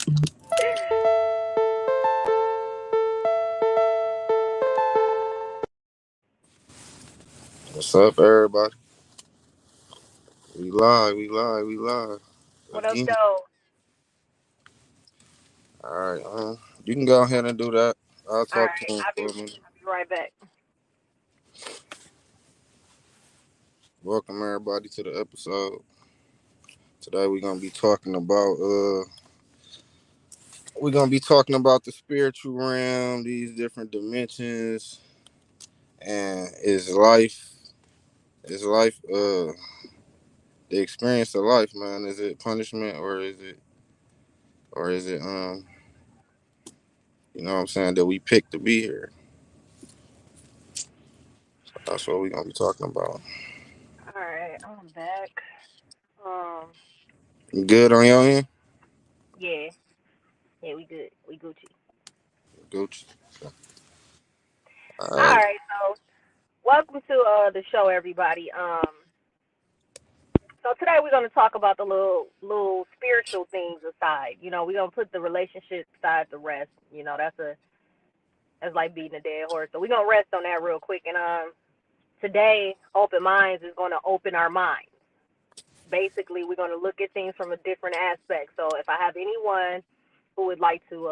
What's up, everybody? We live, we live, we live What up, again. though? All right, you can go ahead and do that. I'll All talk right, to him I'll be for a minute. I'll be right back. Welcome everybody to the episode. Today we're gonna be talking about the spiritual realm, these different dimensions, and is life the experience of life, man. Is it punishment or is it you know what I'm saying, that we picked to be here? That's what we're gonna be talking about. All right, I'm back. Um, You good on your end? yeah, yeah, we good. We Gucci. Gucci. All All right. right, so welcome to the show, everybody. So today we're gonna talk about the little spiritual things aside. We're gonna put the relationship side to rest. That's like beating a dead horse. So we're gonna rest on that real quick. And today, Open Minds is gonna open our minds. Basically, we're gonna look at things from a different aspect. So if I have anyone who would like to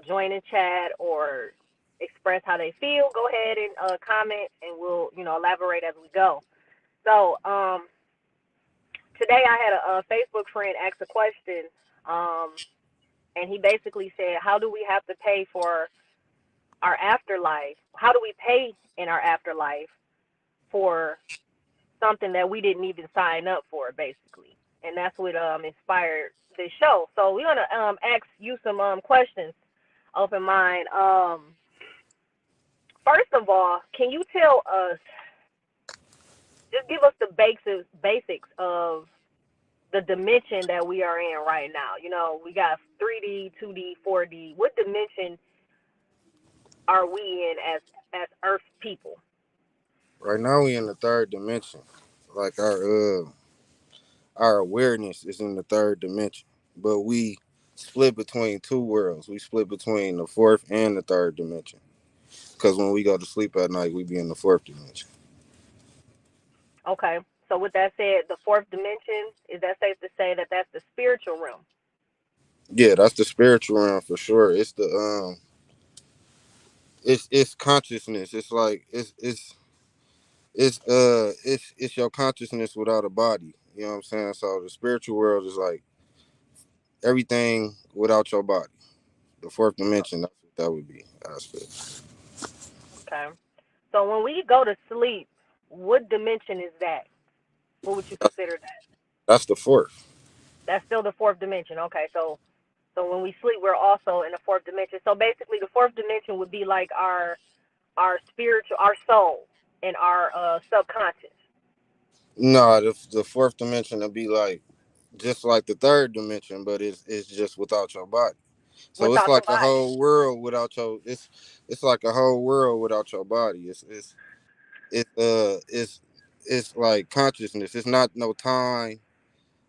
join in chat or express how they feel, go ahead and comment, and we'll, elaborate as we go. So today I had a Facebook friend ask a question, um, and he basically said, "How do we have to pay for our afterlife? How do we pay in our afterlife for something that we didn't even sign up for, basically?" And that's what inspired this show. So we're gonna ask you some questions. Open mind. First of all, can you tell us, just give us the basics of the dimension that we are in right now? We got 3D, 2D, 4D. What dimension are we in as Earth people? Right now we in the third dimension. Like our awareness is in the third dimension. But we split between two worlds. We split between the fourth and the third dimension. Because when we go to sleep at night, we be in the fourth dimension. Okay. So with that said, the fourth dimension, is that safe to say that that's the spiritual realm? Yeah, that's the spiritual realm for sure. It's consciousness. It's like it's your consciousness without a body. You know what I'm saying? So the spiritual world is like everything without your body. The fourth dimension, that's what that would be. Aspect. Okay. So when we go to sleep, what dimension is that? What would you That's, consider that? that's the fourth. That's still the fourth dimension. Okay. So when we sleep, we're also in the fourth dimension. So basically, the fourth dimension would be like our spiritual, our soul, and our subconscious. No, the fourth dimension would be like just like the third dimension, but it's just without your body. So it's Without the like a body. whole world without your. It's like a whole world without your body. It's like consciousness. It's not no time.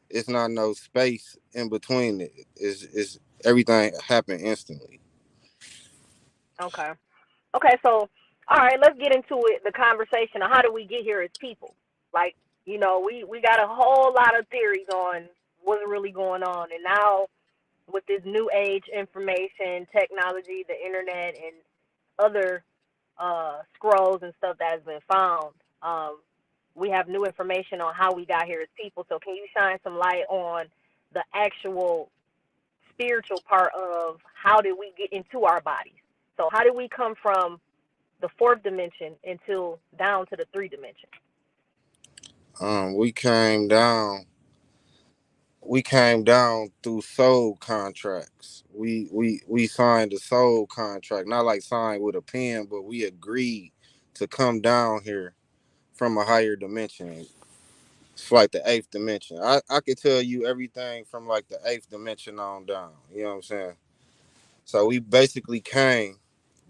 It's not no space in between it. It's everything happen instantly. Okay. Okay. So all right, let's get into it. The conversation of how do we get here as people? Like, we got a whole lot of theories on what's really going on, and now with this new age information technology, the internet, and other scrolls and stuff that has been found, we have new information on how we got here as people. So can you shine some light on the actual spiritual part of how did we get into our bodies? So how did we come from the fourth dimension until down to the three dimension? We came down. We came down through soul contracts. We signed a soul contract, not like signed with a pen, but we agreed to come down here from a higher dimension. It's like the eighth dimension. I could tell you everything from like the eighth dimension on down. You know what I'm saying? So we basically came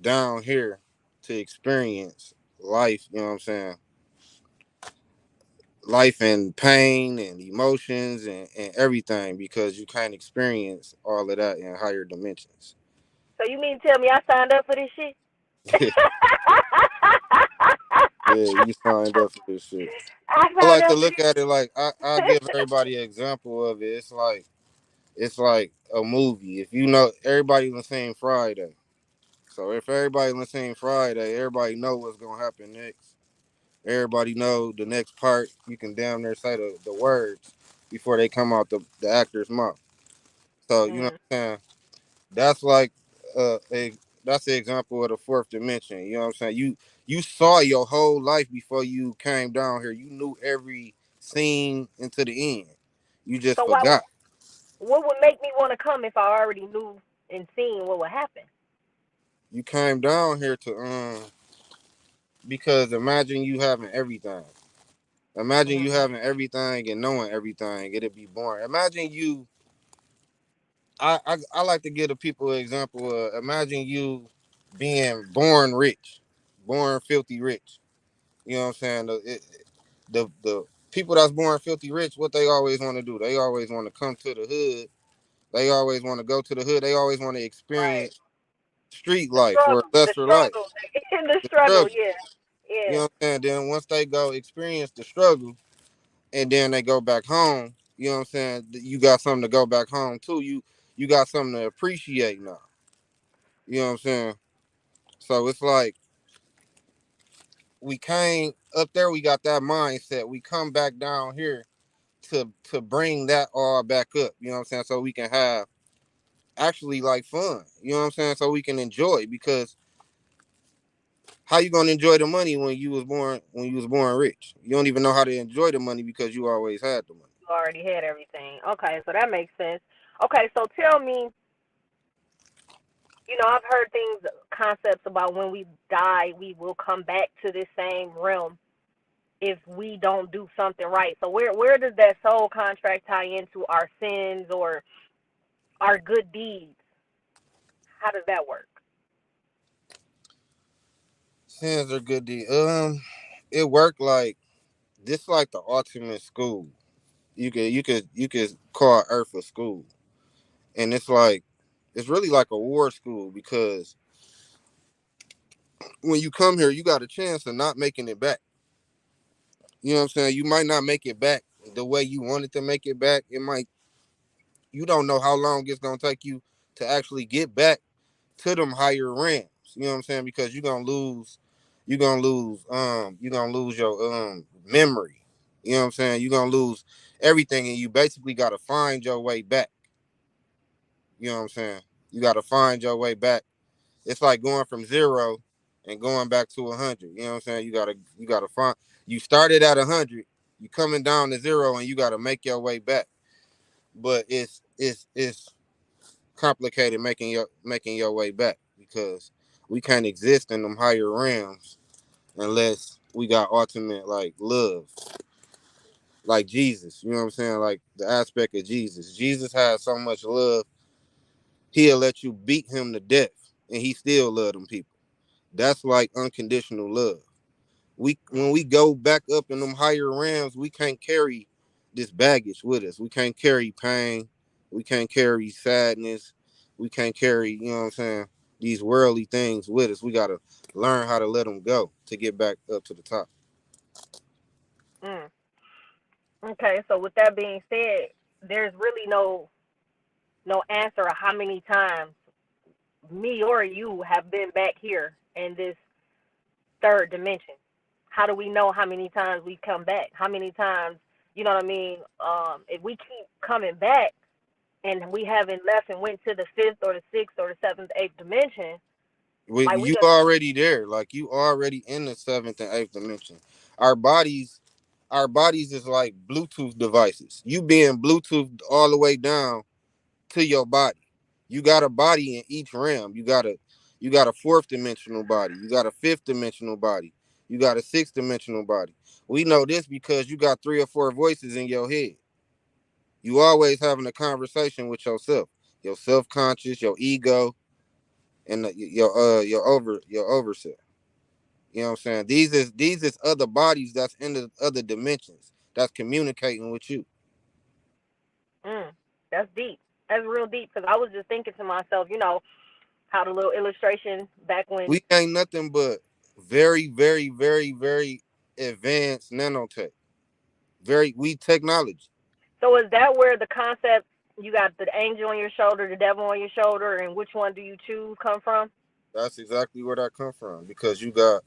down here to experience life, you know what I'm saying? life and pain and emotions and everything because you can't experience all of that in higher dimensions. So you mean tell me I signed up for this shit? Yeah, you signed up for this shit. I I signed like to up for look at it like I give everybody an example of it. It's like a movie. If you know everybody on the same Friday. So if everybody on the same Friday, everybody know what's gonna happen next. Everybody know the next part. You can damn near say the words before they come out the actor's mouth. So you know this. what I'm saying? That's like a that's the example of the fourth dimension. You know what I'm saying? You saw your whole life before you came down here. You knew every scene into the end. You just So why? forgot. What would make me want to come if I already knew and seen what would happen? You came down here to because imagine you having everything. Imagine you Mhm. having everything and knowing everything. It'd be boring. Imagine you. I like to give the people an example. Imagine you being born rich, born filthy rich. You know what I'm saying? The people that's born filthy rich, what they always want to do, they always want to come to the hood. They always want to go to the hood. They always want to Right. experience street life or The lesser life, struggle, the the struggle. struggle. Yeah, You know yeah. what I'm saying? Then once they go experience the struggle, and then they go back home. You know what I'm saying? You got something to go back home to. You got something to appreciate now. You know what I'm saying? So it's like we came up there. We got that mindset. We come back down here to bring that all back up. You know what I'm saying? So we can have actually like fun. You know what I'm saying? So we can enjoy because how you gonna enjoy the money when you was born rich? You don't even know how to enjoy the money because you always had the money. You already had everything. Okay, so that makes sense. Okay, so tell me, I've heard things, concepts about when we die, we will come back to this same realm if we don't do something right. So where does that soul contract tie into our sins or our good deeds? How does that work? Sins are good. It worked like this, like the ultimate school. You could call Earth a school, and it's really like a war school because when you come here, you got a chance of not making it back. You know what I'm saying? You might not make it back the way you wanted to make it back. It might you don't know how long it's gonna take you to actually get back to them higher realms. You know what I'm saying? Because you're gonna lose your memory. You know what I'm saying? You're gonna lose everything and you basically gotta find your way back. You know what I'm saying? You gotta find your way back. It's like going from zero and going back to 100. You know what I'm saying? You gotta find. You started at 100. You coming down to zero and you gotta make your way back. But it's complicated making your way back because we can't exist in them higher realms unless we got ultimate like love, like Jesus. You know what I'm saying? Like the aspect of Jesus. Jesus has so much love, he'll let you beat him to death, and he still love them people. That's like unconditional love. When we go back up in them higher realms, we can't carry this baggage with us. We can't carry pain. We can't carry sadness. We can't carry, you know what I'm saying, these worldly things with us. We gotta learn how to let them go to get back up to the top. Mm. Okay, so with that being said, there's really no answer of how many times me or you have been back here in this third dimension. How do we know how many times we come back? How many times, you know what I mean? If we keep coming back and we haven't left and went to the fifth or the sixth or the seventh, eighth dimension, like we You done. already there, like you already in the seventh and eighth dimension. Our bodies, our bodies is like Bluetooth devices. You being Bluetooth all the way down to your body. You got a body in each realm. You got a fourth dimensional body. You got a fifth dimensional body. You got a sixth dimensional body. We know this because you got three or four voices in your head. You always having a conversation with yourself, your self conscious, your ego, and your overself. You know what I'm saying? These is other bodies that's in the other dimensions. that's communicating with you. Mm, that's deep. That's real deep because I was just thinking to myself, how the little illustration back when. We ain't nothing but very, very, very, very advanced nanotech. We technology. So is that where the concept you got the angel on your shoulder, the devil on your shoulder, and which one do you choose come from? That's exactly where that come from because you got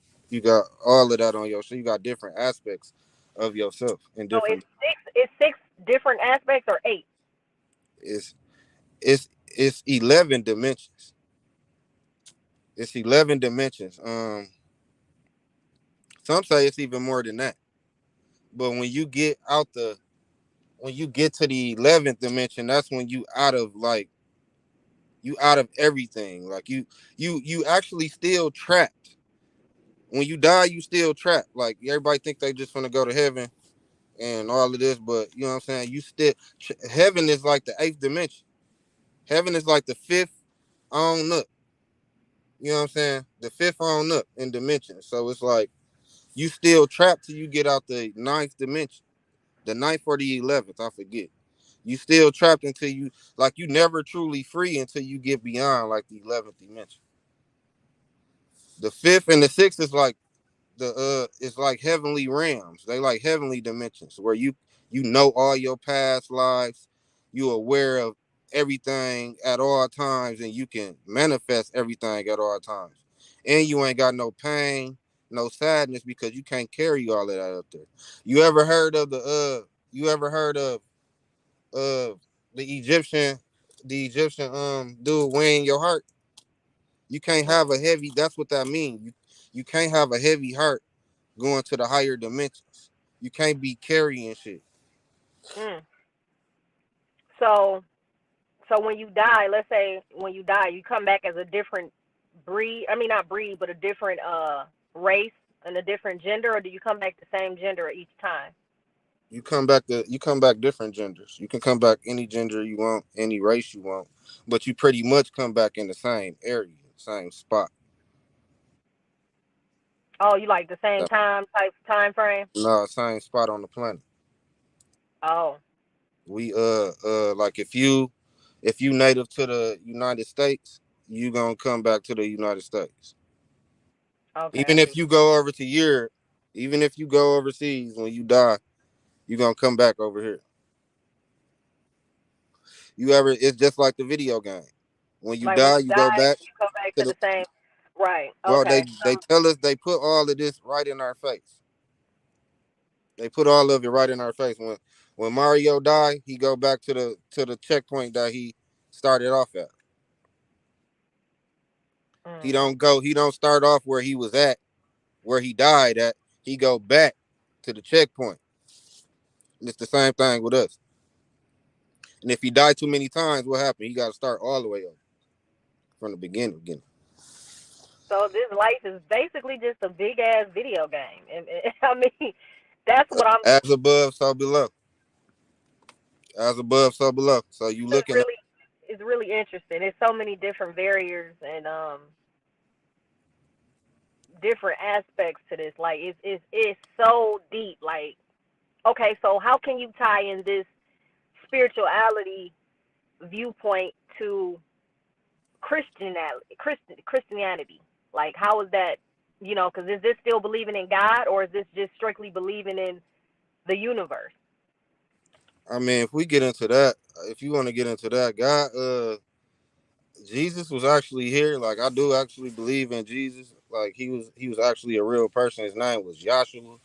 all of that on your show. You got different aspects of yourself and So it's different. six. It's six different aspects or eight. It's it's 11 dimensions. It's 11 dimensions. Some say it's even more than that. But when you get to the 11th dimension, that's when you out of everything. Like you actually still trapped. When you die, you still trapped. Like everybody think they just want to go to heaven and all of this, but you know what I'm saying. You still heaven is like the eighth dimension. Heaven is like the fifth on up. You know what I'm saying? The fifth on up in dimension. So it's like you still trapped till you get out the ninth dimension. The ninth or the 11th, I forget. You still trapped until you never truly free until you get beyond like the 11th dimension. The fifth and the sixth is like it's like heavenly realms. They like heavenly dimensions where you know all your past lives. You're aware of everything at all times and you can manifest everything at all times. And you ain't got no pain, no sadness because you can't carry all of that up there. You ever heard of uh the Egyptian dude weighing your heart? You can't have a heavy, that's what that means. You can't have a heavy heart going to the higher dimensions. You can't be carrying shit. Mm. So so when you die, let's say when you die, you come back as a different breed. I mean, not breed, but a different race and a different gender, or do you come back the same gender each time? You come back different genders. You can come back any gender you want, any race you want, but you pretty much come back in the same area, same spot. Oh, you like the same Uh, time frame? No, same spot on the planet. Oh, We like if you native to the United States, you gonna come back to the United States. okay, Even I if see. you go over to Europe, even if you go overseas when you die, you gonna come back over here. It's just like the video game. When you Like when die, you you go die, back you come back to to the the same. Right. well, Okay. they tell us they put all of this right in our face. They put all of it right in our face. When Mario died, he go back to the checkpoint that he started off at. Mm. He don't start off where he was at, where he died at. He go back to the checkpoint. And it's the same thing with us. And if he died too many times, what happened? He got to start all the way over from the beginning. So this life is basically just a big ass video game, and I mean, that's what I'm. As above, so below. As above, so below. So you It's looking at really, it's really interesting. There's so many different barriers and different aspects to this. Like it's so deep. Like okay, so how can you tie in this spirituality viewpoint to Christianity? Like, how is that? Because is this still believing in God, or is this just strictly believing in the universe? I mean, if we get into that, if you want to get into that, God, Jesus was actually here. Like I do actually believe in Jesus. Like he was actually a real person. His name was Joshua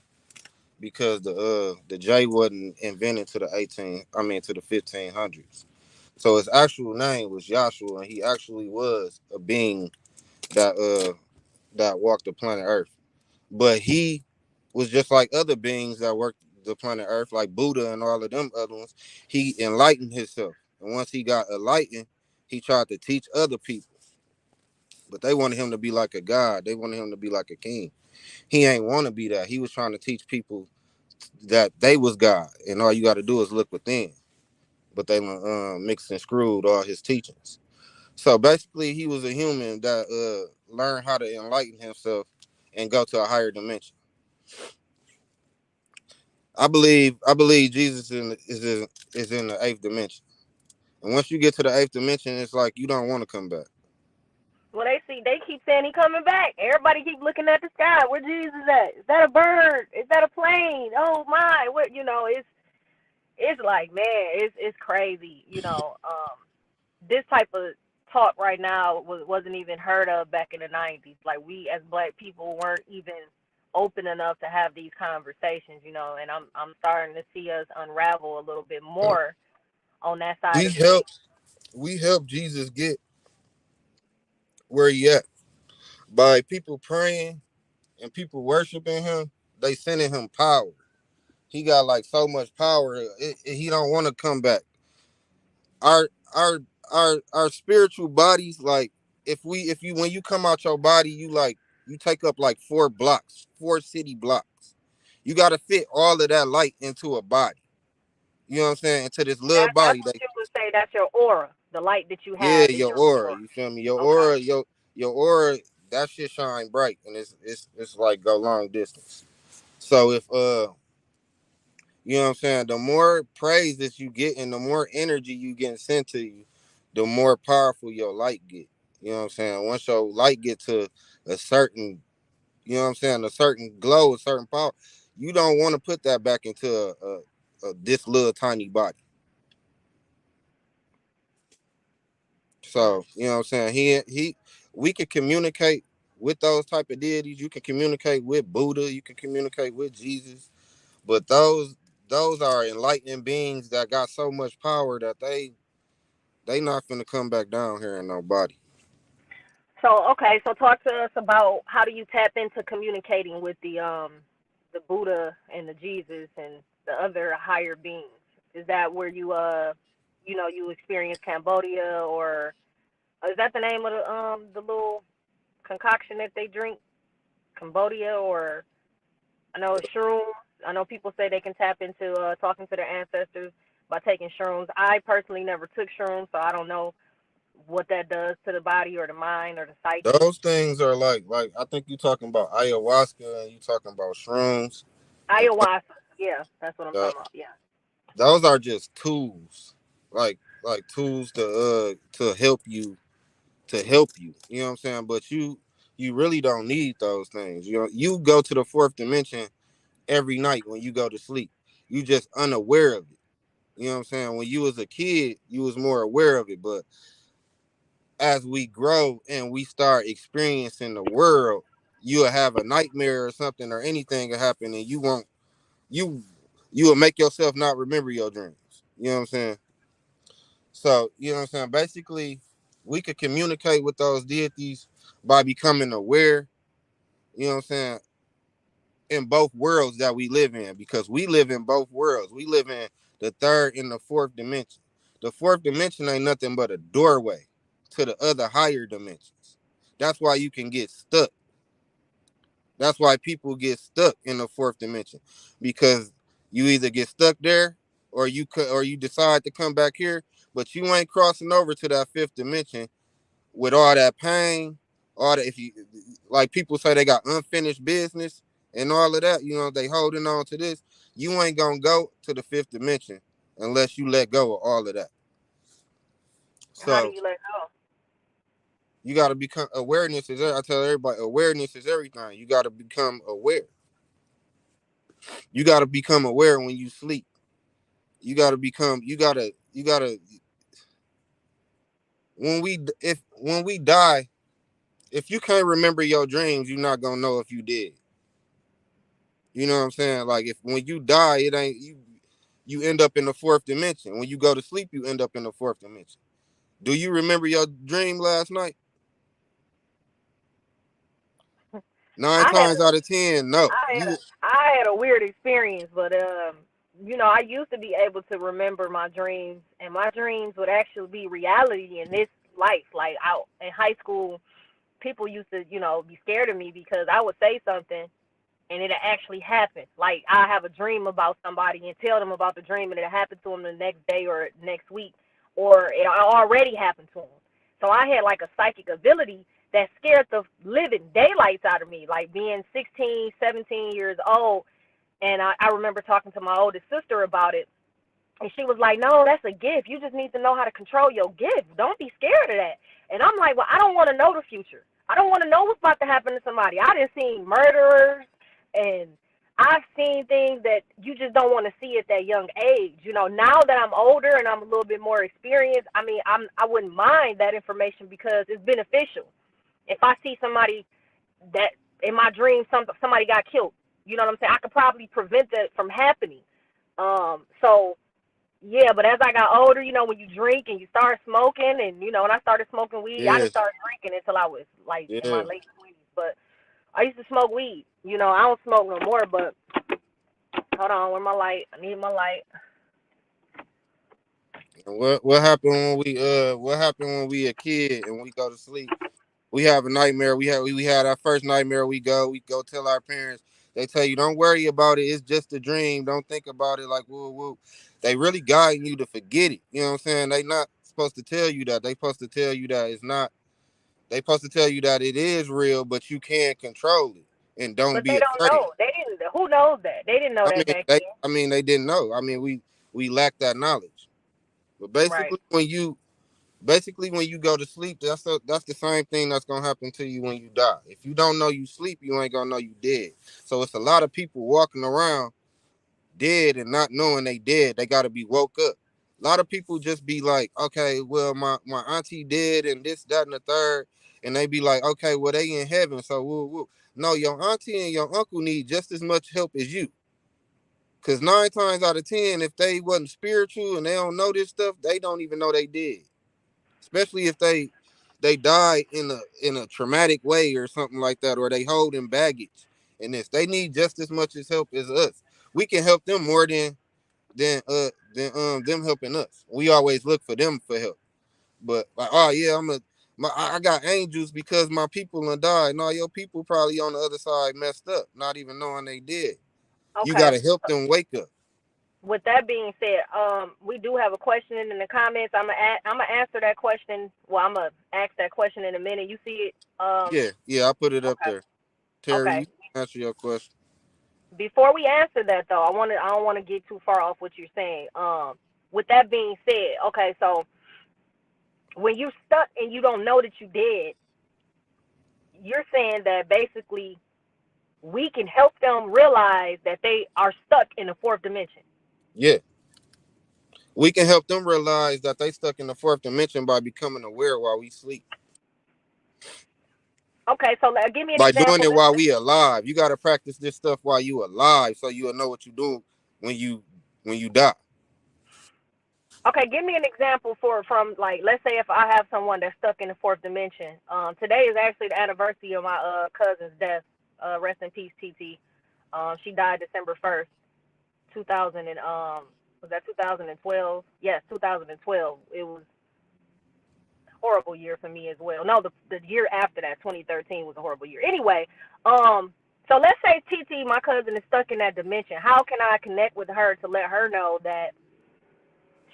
because the J wasn't invented to the 1500s. So his actual name was Joshua, and he actually was a being that that walked the planet Earth. But he was just like other beings that worked the planet Earth, like Buddha and all of them other ones. He enlightened himself, and once he got enlightened, he tried to teach other people. But they wanted him to be like a god. They wanted him to be like a king. He ain't want to be that. He was trying to teach people that they was God, and all you got to do is look within. But they mixed and screwed all his teachings. So basically, he was a human that learned how to enlighten himself and go to a higher dimension. I believe Jesus is in the eighth dimension. And once you get to the eighth dimension, it's like you don't want to come back. Well, they keep saying he coming back. Everybody keep looking at the sky. Where Jesus at? Is that a bird? Is that a plane? Oh my! What it's like, man, it's crazy. This type of talk right now wasn't even heard of back in the 90s. Like, we as black people weren't even open enough to have these conversations. And I'm starting to see us unravel a little bit more on that side We of things. help we help Jesus get where he at by people praying and people worshiping him. They sending him power. He got like so much power. He don't want to come back. Our our our spiritual bodies, like, if you when you come out your body, you take up like 4 blocks, 4 city blocks. You got to fit all of that light into a body. You know what I'm saying? Into this little That's body. what you would say. That's your aura. The light that you Yeah, have is your your aura. aura. You feel me? Your Okay. aura, your aura. That shit shine bright, and it's like go long distance. So if you know what I'm saying, the more praise that you get and the more energy you getting sent to you, the more powerful your light get. You know what I'm saying? Once your light get to a certain, you know what I'm saying, a certain glow, a certain power, you don't want to put that back into a this little tiny body. Mm. So, you know what I'm saying? We can communicate with those type of deities. You can communicate with Buddha, you can communicate with Jesus, but those are enlightened beings that got so much power that they not finna come back down here in no body. So, okay, so talk to us about how do you tap into communicating with the Buddha and the Jesus and the other higher beings? Is that where you experience Cambodia, or is that the name of the little concoction that they drink? Cambodia, or I know it's shrooms. I know people say they can tap into talking to their ancestors by taking shrooms. I personally never took shrooms, so I don't know what that does to the body or the mind or the psyche. Those things are like I think you talking about ayahuasca and you talking about shrooms and Ayahuasca. Yeah, that's what I'm uh, talking about. Yeah. those are just tools, like tools to help you. You know what I'm saying? But you really don't need those things. You go to the fourth dimension every night when you go to sleep. You just unaware of it. You know what I'm saying? When you was a kid, you was more aware of it. But as we grow and we start experiencing the world, you'll have a nightmare or something or anything will happen and you you will make yourself not remember your dreams. You know what I'm saying? So, you know what I'm saying? Basically, we could communicate with those deities by becoming aware, you know what I'm saying, in both worlds that we live in, because we live in both worlds. We live in the third and the fourth dimension. The fourth dimension ain't nothing but a doorway to the other higher dimensions. That's why you can get stuck. That's why people get stuck in the fourth dimension, because you either get stuck there or you decide to come back here, but you ain't crossing over to that fifth dimension with all that pain, all that. If you, like, people say they got unfinished business and all of that, they holding on to this. You ain't gonna go to the fifth dimension unless you let go of all of that. How do So you let go? you gotta become awareness is. I tell everybody, awareness is everything. You gotta become aware. You gotta become aware when you sleep. You gotta become. You gotta. When we die, if you can't remember your dreams, you're not gonna know if you did. You know what I'm saying? Like, if when you die, it ain't you. You end up in the fourth dimension. When you go to sleep, you end up in the fourth dimension. Do you remember your dream last night? Nine I had times out of 10, no. I had a weird experience, but I used to be able to remember my dreams, and my dreams would actually be reality in this life. Like, out in high school, people used to, be scared of me because I would say something and it actually happened. Like, I have a dream about somebody and tell them about the dream, and it happened to them the next day or next week, or it already happened to them. So I had like a psychic ability that scared the living daylights out of me. Like, being 16, 17 years old, And I remember talking to my oldest sister about it, and she was like, "No, that's a gift. You just need to know how to control your gift. Don't be scared of that." And I'm like, "Well, I don't want to know the future. I don't want to know what's about to happen to somebody. I done seen murderers, and I've seen things that you just don't want to see at that young age. You know, now that I'm older and I'm a little bit more experienced, I mean, I wouldn't mind that information because it's beneficial. If I see somebody that in my dream somebody got killed, you know what I'm saying? I could probably prevent that from happening. So yeah, but as I got older, you know, when you drink and you start smoking, and you know, when I started smoking weed, I didn't Yes, start drinking until I was like in my yeah. late 20s. But I used to smoke weed. You know, I don't smoke no more. But hold on, where my light? I need my light. And what happened when what happened when we a kid and we go to sleep? We have a nightmare. We had our first nightmare. We go tell our parents. They tell you, don't worry about it. It's just a dream. Don't think about it. Like woo woo. They really guiding you to forget it. You know what I'm saying? They not supposed to tell you that. They supposed to tell you that it's not. They supposed to tell you that it is real, but you can't control it and don't But be they don't afraid. know. They didn't. Who knows that? They didn't know I that mean, back then. they didn't know. I mean, we lack that knowledge. But Right. basically when you go to sleep, that's the same thing that's gonna happen to you when you die. If you don't know you sleep, you ain't gonna know you dead. So it's a lot of people walking around dead and not knowing they dead. They gotta be woke up. A lot of people just be like, okay, well my auntie dead and this, that, and the third, and they be like, okay, well they in heaven, so woo woo. No, your auntie and your uncle need just as much help as you. Cause 9 times out of 10, if they wasn't spiritual and they don't know this stuff, they don't even know they did. Especially if they die in a traumatic way or something like that, or they hold in baggage. And this, they need just as much as help as us. We can help them more than them helping us. We always look for them for help. But like, oh yeah, I got angels because my people done died. No, your people probably on the other side messed up, not even knowing they did. You Okay. gotta help them wake up. With that being said, we do have a question in the comments. I'm gonna answer that question. Well, I'm gonna ask that question in a minute. You see it? Yeah, I put it up Okay. there. Terry, Okay. you can answer your question. Before we answer that though, I don't want to get too far off what you're saying. With that being said, okay, so when you're stuck and you don't know that you did, you're saying that basically we can help them realize that they are stuck in the fourth dimension. Yeah. We can help them realize that they stuck in the fourth dimension by becoming aware while we sleep. Okay, so give me an By doing example. it while we alive. You gotta practice this stuff while you alive so you'll know what you do when you die. Okay, give me an example from like let's say if I have someone that's stuck in the fourth dimension. Today is actually the anniversary of my cousin's death. Rest in peace, TT. She died December 1st, 2000 and was that 2012? Yes, 2012. It was a horrible year for me as well. No, the year after that, 2013 was a horrible year. Anyway, so let's say TT, my cousin, is stuck in that dimension. How can I connect with her to let her know that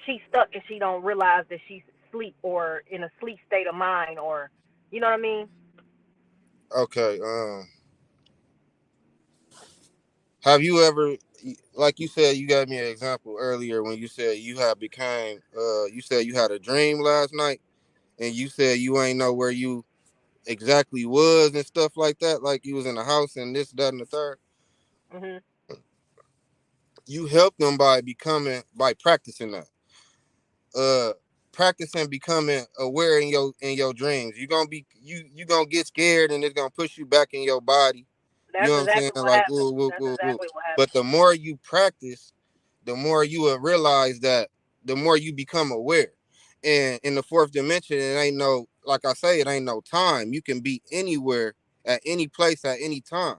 she's stuck and she don't realize that she's asleep or in a sleep state of mind, or you know what I mean? Okay. Have you ever, like you said, you gave me an example earlier when you said you said you had a dream last night and you said you ain't know where you exactly was and stuff like that, like you was in the house and this, that, and the third. Mhm. You help them by practicing that. Uh Practicing becoming aware in your dreams. You gonna get scared and it's gonna push you back in your body. You That's know what I'm saying? exactly what Like happened. woo, woo, That's woo, woo. exactly what But happened. the more you practice, the more you will realize that the more you become aware. And in the fourth dimension, it ain't no, like I say, it ain't no time. You can be anywhere at any place at any time.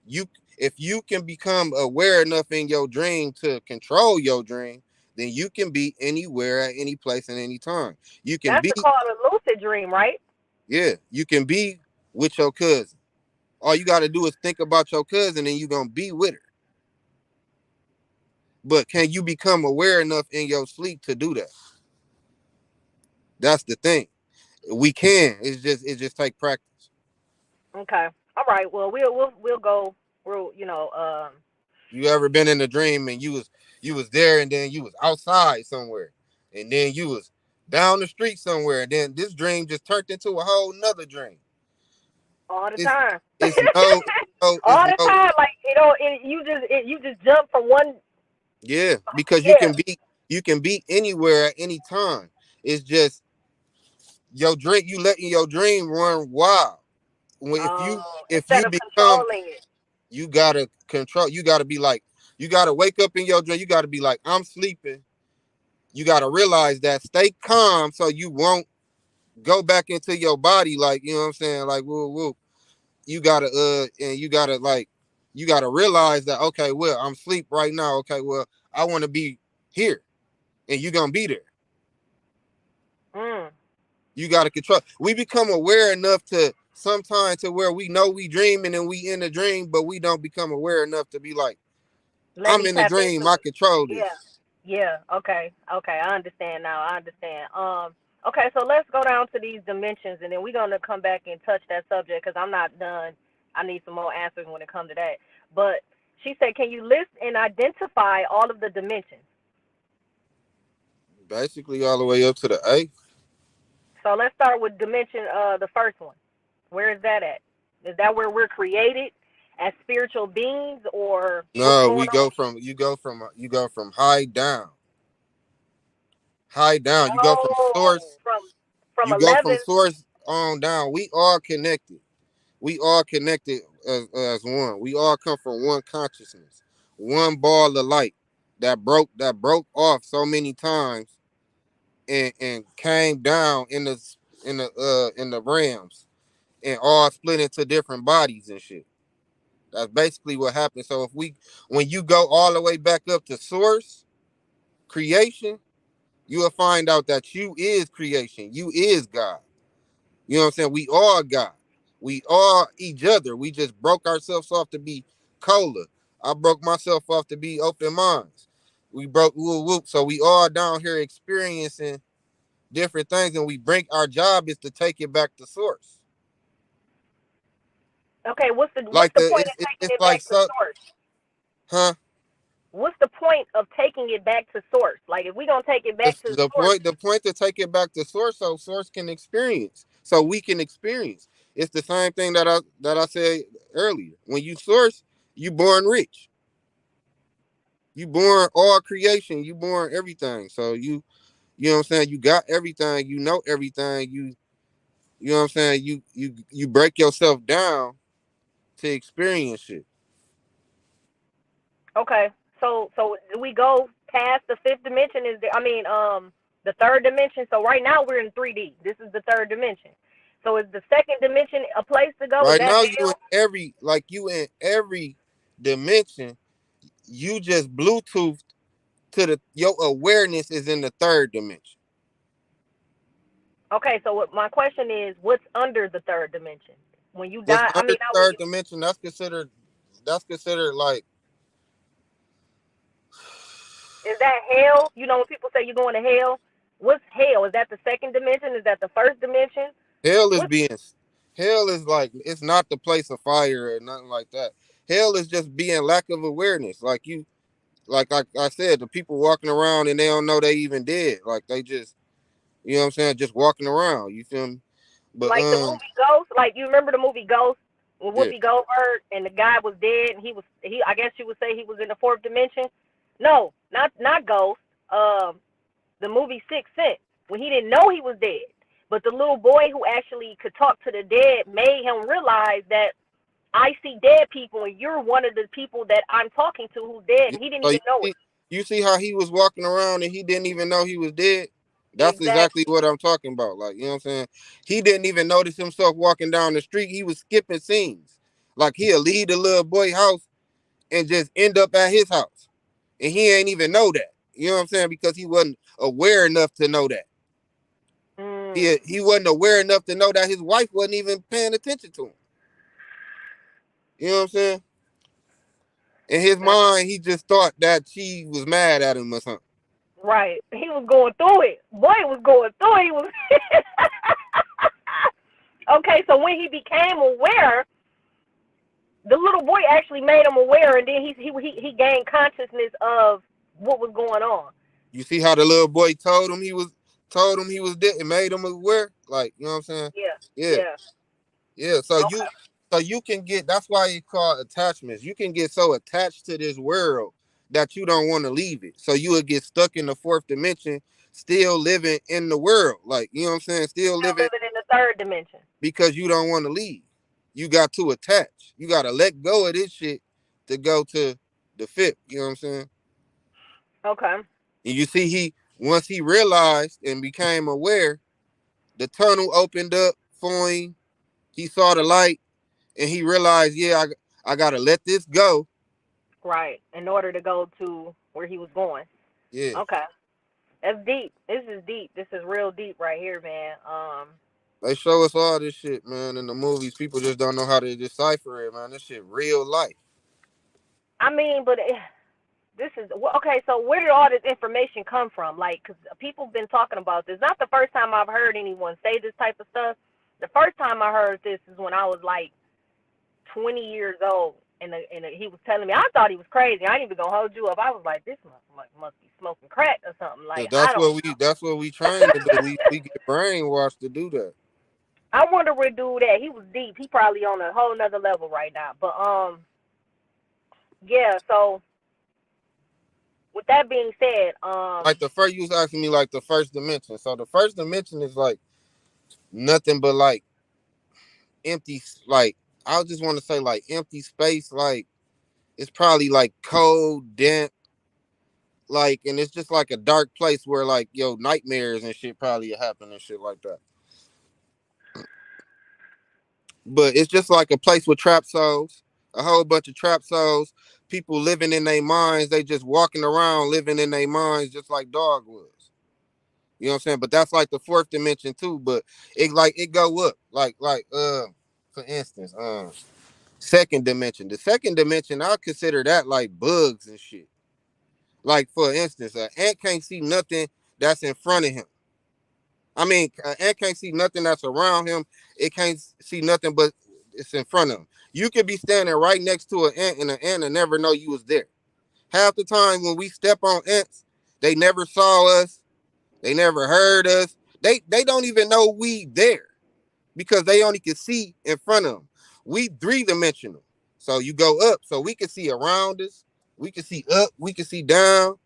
You If you can become aware enough in your dream to control your dream, then you can be anywhere at any place and any time. You can That's be, the call of a lucid dream, right? yeah, you can be with your cousin. All you got to do is think about your cousin and you're going to be with her. But can you become aware enough in your sleep to do that? That's the thing. We can. It just take practice. Okay. All right. Well, we'll go. We'll You ever been in a dream and you was there and then you was outside somewhere and then you was down the street somewhere and then this dream just turned into a whole nother dream. All the It's time. it's no it's All the no time, like you just jump from one. yeah, because Yeah. you can be anywhere at any time. It's just your dream, you letting your dream run wild. When if Instead you of become, controlling it. you gotta control, you gotta be like, you gotta wake up in your dream, you gotta be like, I'm sleeping. You gotta realize that, stay calm so you won't go back into your body, like, you know what I'm saying? Like, woo woo. You gotta and you gotta like, you gotta realize that, okay, well, I'm asleep right now. Okay, well, I wanna be here and you gonna be there. Mm. You gotta control. We become aware enough to sometimes to where we know we dreaming and we in a dream, but we don't become aware enough to be like, Let I'm me in a tap dream, into I it. control Yeah. this. Yeah. Okay. Okay. I understand now. I understand. Okay. So let's go down to these dimensions, and then we're gonna come back and touch that subject because I'm not done. I need some more answers when it comes to that. But she said, can you list and identify all of the dimensions? Basically all the way up to the eighth. So let's start with dimension. The first one. Where is that at? Is that where we're created as spiritual beings, or what's No, going we on? go from you go from high down. High down. You go from Oh, source, from you go 11. from source on down. We all connected. We all connected as one. We all come from one consciousness, one ball of light that broke off so many times and came down in the realms and all split into different bodies and shit. That's basically what happened. So if we when you go all the way back up to source creation, you will find out that you is creation. You is God. You know what I'm saying? We are God. We are each other. We just broke ourselves off to be cola. I broke myself off to be open minds. We broke whoop whoop. So we all down here experiencing different things, and we bring our job is to take it back to source. Okay, what's Like the point of taking it's it like back to so, source? huh? What's the point of taking it back to source? Like if we gonna take it back to source, The point to take it back to source so source can experience, so we can experience. It's the same thing that I said earlier. When you source, you born rich. You born all creation. You born everything. So you know what I'm saying. You got everything. You know everything. You know what I'm saying. You break yourself down to experience it. okay. So do we go past the fifth dimension? The third dimension. So right now we're in 3D. This is the third dimension. So is the second dimension a place to go? Is Right that now you in hell? you in every dimension. You just Bluetooth to the your awareness is in the third dimension. Okay. So what my question is, what's under the third dimension? When you What's die, under the not when third you. dimension, that's considered like Is that hell? You know when people say you're going to hell, what's hell? Is that the second dimension? Is that the first dimension? hell is What's being hell is like it's not the place of fire or nothing like that. Hell is just being lack of awareness. Like I said, the people walking around and they don't know they even dead. Like they just you know what I'm saying, just walking around. You feel me? But like the movie Ghost? Like you remember the movie Ghost with yeah. Whoopi Goldberg and the guy was dead and he I guess you would say he was in the fourth dimension. No, not Ghost. The movie Sixth Sense when he didn't know he was dead, but the little boy who actually could talk to the dead made him realize that I see dead people and you're one of the people that I'm talking to who's dead Yeah, and he didn't so even know it. you see how he was walking around and he didn't even know he was dead? That's exactly Exactly. what I'm talking about. Like, you know what I'm saying? He didn't even notice himself walking down the street. He was skipping scenes. Like he'll leave the little boy house and just end up at his house. And he ain't even know that. You know what I'm saying? Because he wasn't aware enough to know that. Mm. He wasn't aware enough to know that his wife wasn't even paying attention to him. You know what I'm saying? In his mind, he just thought that she was mad at him or something. Right. He was going through it. Boy was going through it. He was Okay, so when he became aware, the little boy actually made him aware, and then he gained consciousness of what was going on. You see how the little boy told him he was dead and made him aware? Like, you know what I'm saying? Yeah, Yeah. yeah. Yeah. Okay. So you can get, that's why it's called attachments. You can get so attached to this world that you don't want to leave it. So you would get stuck in the fourth dimension, still living in the world. Like, you know what I'm saying? Still Still living living in the third dimension. because you don't want to leave. You got to attach. You got to let go of this shit to go to the fifth. You know what I'm saying? Okay. And you see, once he realized and became aware, the tunnel opened up for him. He saw the light and he realized, yeah, I gotta let this go. Right. In order to go to where he was going. Yeah. Okay. That's deep. This is deep. This is real deep right here, man. They show us all this shit, man, in the movies. People just don't know how to decipher it, man. This shit real life. I mean, but this is okay. So where did all this information come from? Like, because people have been talking about this. Not the first time I've heard anyone say this type of stuff. The first time I heard this is when I was like 20 years old, and he was telling me. I thought he was crazy. I ain't even gonna hold you up. I was like, this must be smoking crack or something. Like, I don't know. That's what we train to do. We get brainwashed to do that. I wonder where dude at. He was deep. He probably on a whole nother level right now. But yeah. So with that being said, Like the first, you was asking me like the first dimension. So the first dimension is like nothing but like empty, like I just want to say like empty space. Like it's probably like cold, damp, like, and it's just like a dark place where like nightmares and shit probably happen and shit like that. But it's just like a place with trap souls, a whole bunch of trap souls, people living in their minds. They just walking around living in their minds just like dog was. You know what I'm saying? But that's like the fourth dimension too. But it go up. For instance, second dimension. The second dimension, I consider that like bugs and shit. Like for instance, an ant can't see nothing that's in front of him. I mean, an ant can't see nothing that's around him. It can't see nothing but it's in front of him. You could be standing right next to an ant and an ant and never know you was there. Half the time when we step on ants, they never saw us. They never heard us. They don't even know we there because they only can see in front of them. We three-dimensional. So you go up so we can see around us. We can see up. We can see down.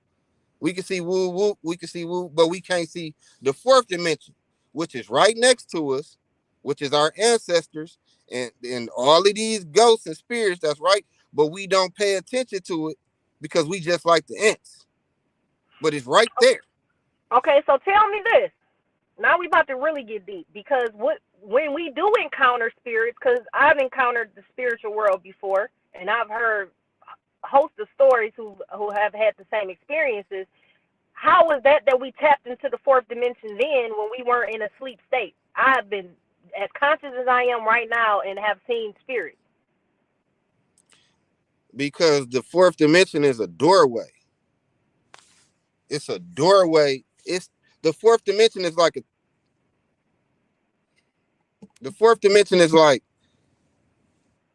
We can see woo woo, we can see woo, but we can't see the fourth dimension, which is right next to us, which is our ancestors and all of these ghosts and spirits. That's right, but we don't pay attention to it because we just like the ants. But it's right there. okay. So tell me this. Now we about to really get deep because when we do encounter spirits, because I've encountered the spiritual world before, and I've heard a host of stories who have had the same experiences. How was that we tapped into the fourth dimension then when we weren't in a sleep state? I've been as conscious as I am right now and have seen spirits. Because the fourth dimension is a doorway. It's a doorway. It's the fourth dimension is like the fourth dimension is like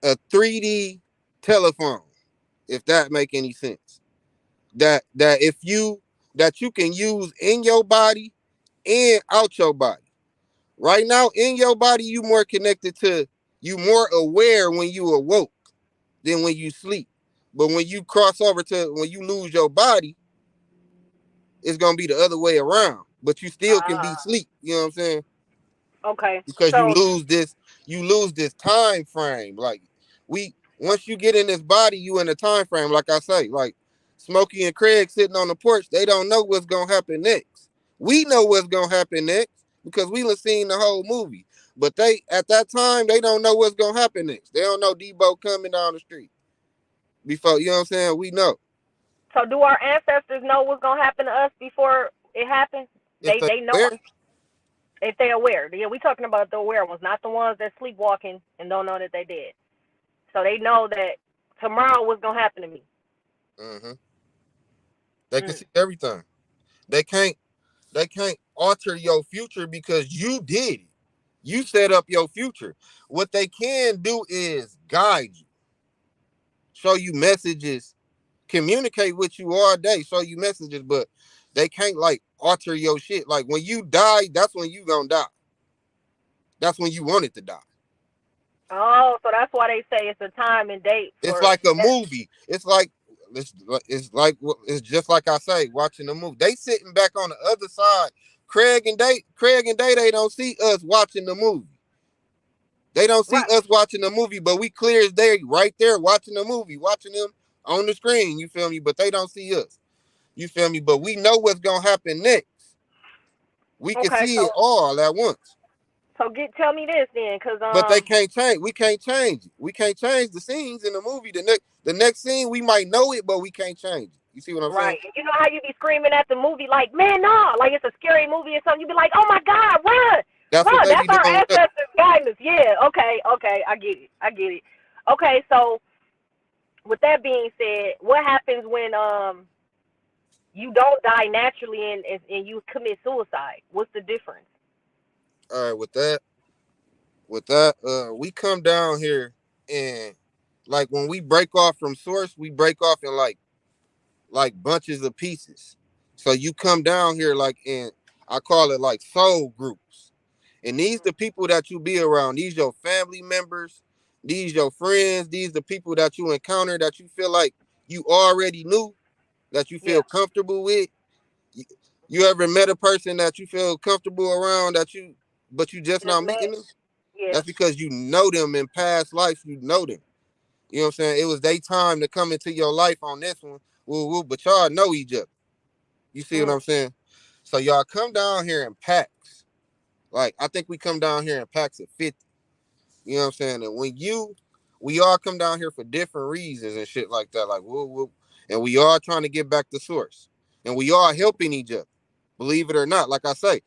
a 3D telephone, if that make any sense. That you can use in your body and out your body. Right now, in your body, you more aware when you awoke than when you sleep. But when you cross over to when you lose your body, it's gonna be the other way around. But you still can be asleep. You know what I'm saying? Okay. Because So you lose this time frame. Like once you get in this body, you in a time frame. Like I say, like Smokey and Craig sitting on the porch, they don't know what's gonna happen next. We know what's gonna happen next because we done seen the whole movie. But they at that time they don't know what's gonna happen next. They don't know Debo coming down the street before. You know what I'm saying? We know. so do our ancestors know what's gonna happen to us before it happens? If They know aware, if they're aware. Yeah, we talking about the aware ones, not the ones that sleepwalking and don't know that they did. So they know that tomorrow what's gonna happen to me. mm-hmm, they can see everything. They can't alter your future because you did it. You set up your future. What they can do is guide you. show you messages, communicate with you all day, show you messages, but they can't like alter your shit. Like when you die, that's when you gonna die. That's when you want it to die. Oh, so that's why they say it's a time and date It's for like a death. movie. It's just like I say, watching a movie. They sitting back on the other side. Craig and Day don't see us watching the movie. They don't see Right. us watching the movie, but we clear as day right there watching the movie, watching them on the screen, you feel me? But they don't see us. You feel me? But we know what's gonna happen next. We can Okay, see it so all at once. tell me this then, cause But they can't change. We can't change it. We can't change the scenes in the movie. The next scene, we might know it, but we can't change it. You see what I'm saying? right. You know how you be screaming at the movie like, man, no, like it's a scary movie or something. You be like, oh my God, run, That's what run. they That's be our doing with us. ancestors guiding us. Yeah. Okay. Okay. I get it. I get it. Okay. So with that being said, what happens when you don't die naturally and you commit suicide? What's the difference? All right, with that, we come down here and like when we break off from source, we break off in like bunches of pieces. So you come down here like in I call it like soul groups. And these the people that you be around. These your family members, these your friends, these the people that you encounter that you feel like you already knew, that you Yeah. feel comfortable with. You, you ever met a person that you feel comfortable around but you just Just now met. meeting them? Yeah. That's because you know them in past life. You know them. You know what I'm saying? It was their time to come into your life on this one. Woo, woo, but y'all know each other. You see what Mm. I'm saying? So y'all come down here in packs. Like I think we come down here in packs of 50. You know what I'm saying? And we all come down here for different reasons and shit like that. Like woo, woo. And we all trying to get back to source. And we all helping each other. Believe it or not. Like I say,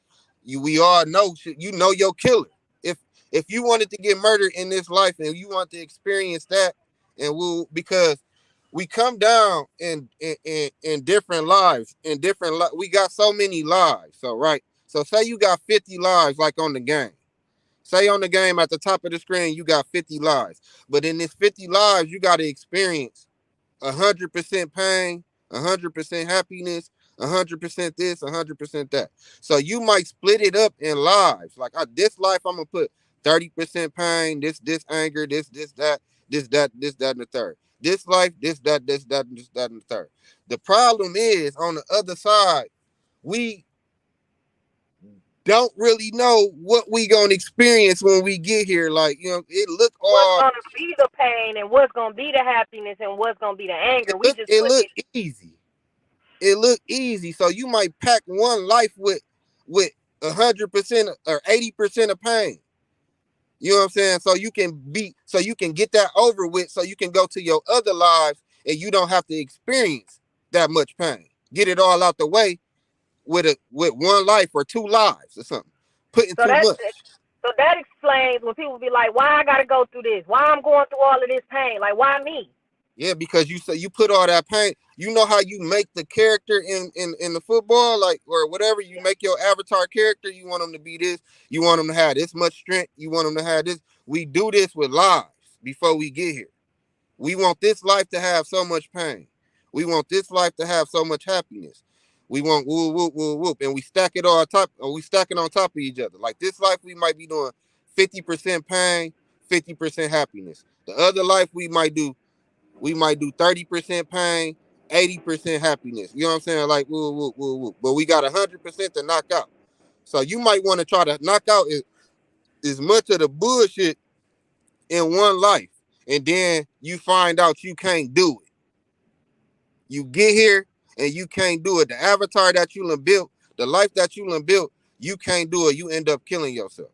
we all know you know your killer. If if you wanted to get murdered in this life and you want to experience that, and because we come down in different lives, we got so many lives. So right. So say you got 50 lives like on the game. Say on the game at the top of the screen, you got 50 lives. But in this 50 lives, you got to experience 100% pain, 100% happiness, 100% this, 100% that. So you might split it up in lives. Like this life, I'm gonna put 30% pain, this anger, this that, and the third. This life, this that, and the third. The problem is on the other side, we don't really know what we gonna experience when we get here. Like, it look What's all gonna be the pain and what's gonna be the happiness and what's gonna be the anger? We just it put look it. easy. It look easy. So you might pack one life with 100% or 80% of pain. You know what I'm saying? So you can get that over with so you can go to your other lives and you don't have to experience that much pain. Get it all out the way with one life or two lives or something. Putting So too that much. so that explains when people be like, "Why I gotta go through this? Why I'm going through all of this pain? Like, why me?" Yeah, because you say you put all that pain. You know how you make the character in the football, like or whatever. You make your avatar character. You want them to be this. You want them to have this much strength. You want them to have this. We do this with lives before we get here. We want this life to have so much pain. We want this life to have so much happiness. We want whoop whoop whoop whoop, and we stack it all on top. Or we stack it on top of each other. Like this life, we might be doing 50% pain, 50% happiness. The other life we might do 30% pain, 80% happiness. You know what I'm saying? Like woo woo woo woo. But we got 100% to knock out. So you might want to try to knock out as much of the bullshit in one life, and then you find out you can't do it. You get here and you can't do it. The avatar that you done built, the life that you done built, you can't do it. You end up killing yourself.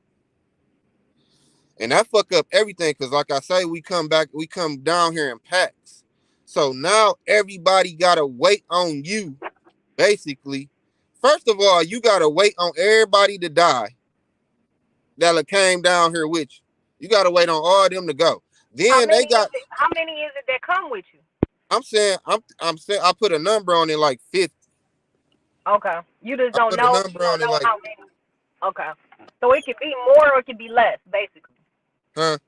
And that fuck up everything because, like I say, we come down here in packs. So now everybody gotta wait on you, basically. First of all, you gotta wait on everybody to die that came down here with you. You gotta wait on all of them to go. How Then they many is got. it? How many is it that come with you? I'm saying I put a number on it like 50. Okay, you just I don't put a know. You number don't on it know like, how many. Okay, so it could be more or it could be less, basically. huh?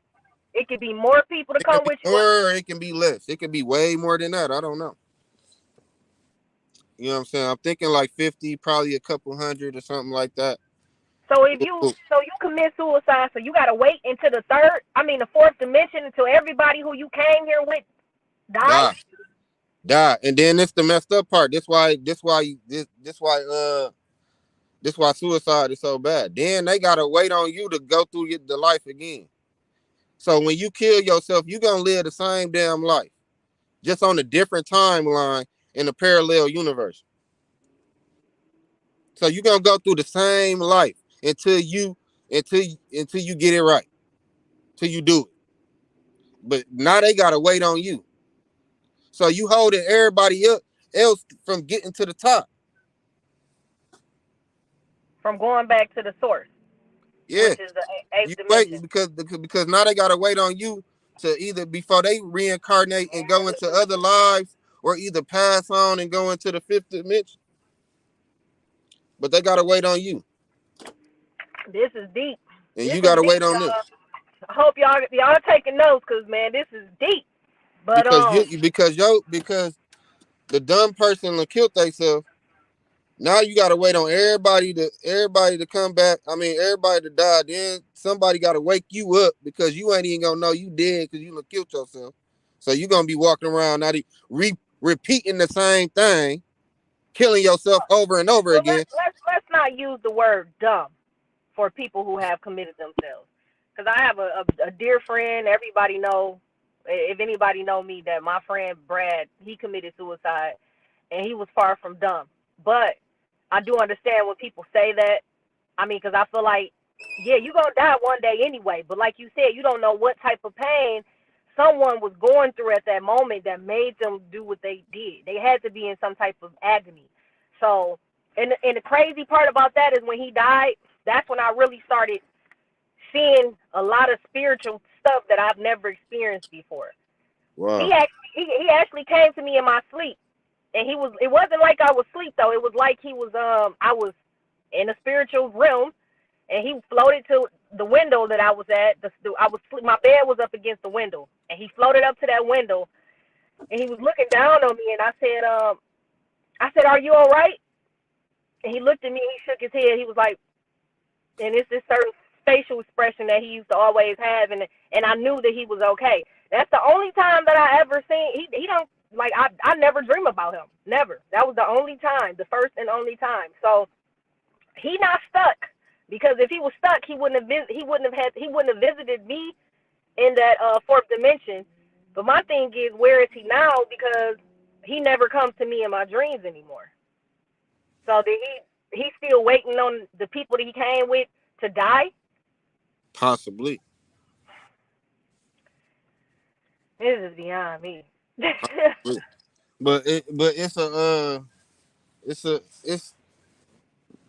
It could be more people to It can come be with you. more, it can be less. It can be way more than that. I don't know. You know what I'm saying? I'm thinking like 50, probably a couple hundred or something like that. So you commit suicide, so you gotta wait until the fourth dimension until everybody who you came here with dies. Die, die, and then it's the messed up part. This why suicide is so bad. Then they gotta wait on you to go through the life again. So when you kill yourself, you gonna live the same damn life, just on a different timeline in a parallel universe. So you gonna go through the same life until you get it right, till you do it. But now they gotta wait on you. So you holding everybody else from getting to the top. From going back to the source, Yeah, which is the eighth you dimension. waiting because now they gotta wait on you to either before they reincarnate and go into other lives or either pass on and go into the fifth dimension. But they gotta wait on you, This is deep. and This you is gotta deep, wait on this y'all. I hope y'all taking notes, cause man, this is deep. But because the dumb person that killed themselves. Now you gotta wait on everybody to come back. I mean, everybody to die. Then somebody gotta wake you up because you ain't even gonna know you dead because you done killed yourself. So you gonna be walking around now repeating the same thing, killing yourself over and over well, again. let's not use the word dumb for people who have committed themselves. Because I have a dear friend. Everybody know, if anybody know me, that my friend Brad, he committed suicide, and he was far from dumb. But I do understand when people say that. I mean, because I feel like, yeah, you're going to die one day anyway. But like you said, you don't know what type of pain someone was going through at that moment that made them do what they did. They had to be in some type of agony. So, and the crazy part about that is when he died, that's when I really started seeing a lot of spiritual stuff that I've never experienced before. Wow. He actually came to me in my sleep, and it wasn't like I was asleep though. It was like I was in a spiritual realm, and he floated to the window that I was at. My bed was up against the window, and he floated up to that window, and he was looking down on me, and I said, "Are you all right?" And he looked at me, and he shook his head. He was like, and it's this certain facial expression that he used to always have, and I knew that he was okay. That's the only time that I ever seen. He don't like I never dream about him. Never. That was the only time, the first and only time. So he not stuck, because if he was stuck, he wouldn't have visited me in that fourth dimension. But my thing is, where is he now? Because he never comes to me in my dreams anymore. So did he's still waiting on the people that he came with to die? Possibly. This is beyond me. But it's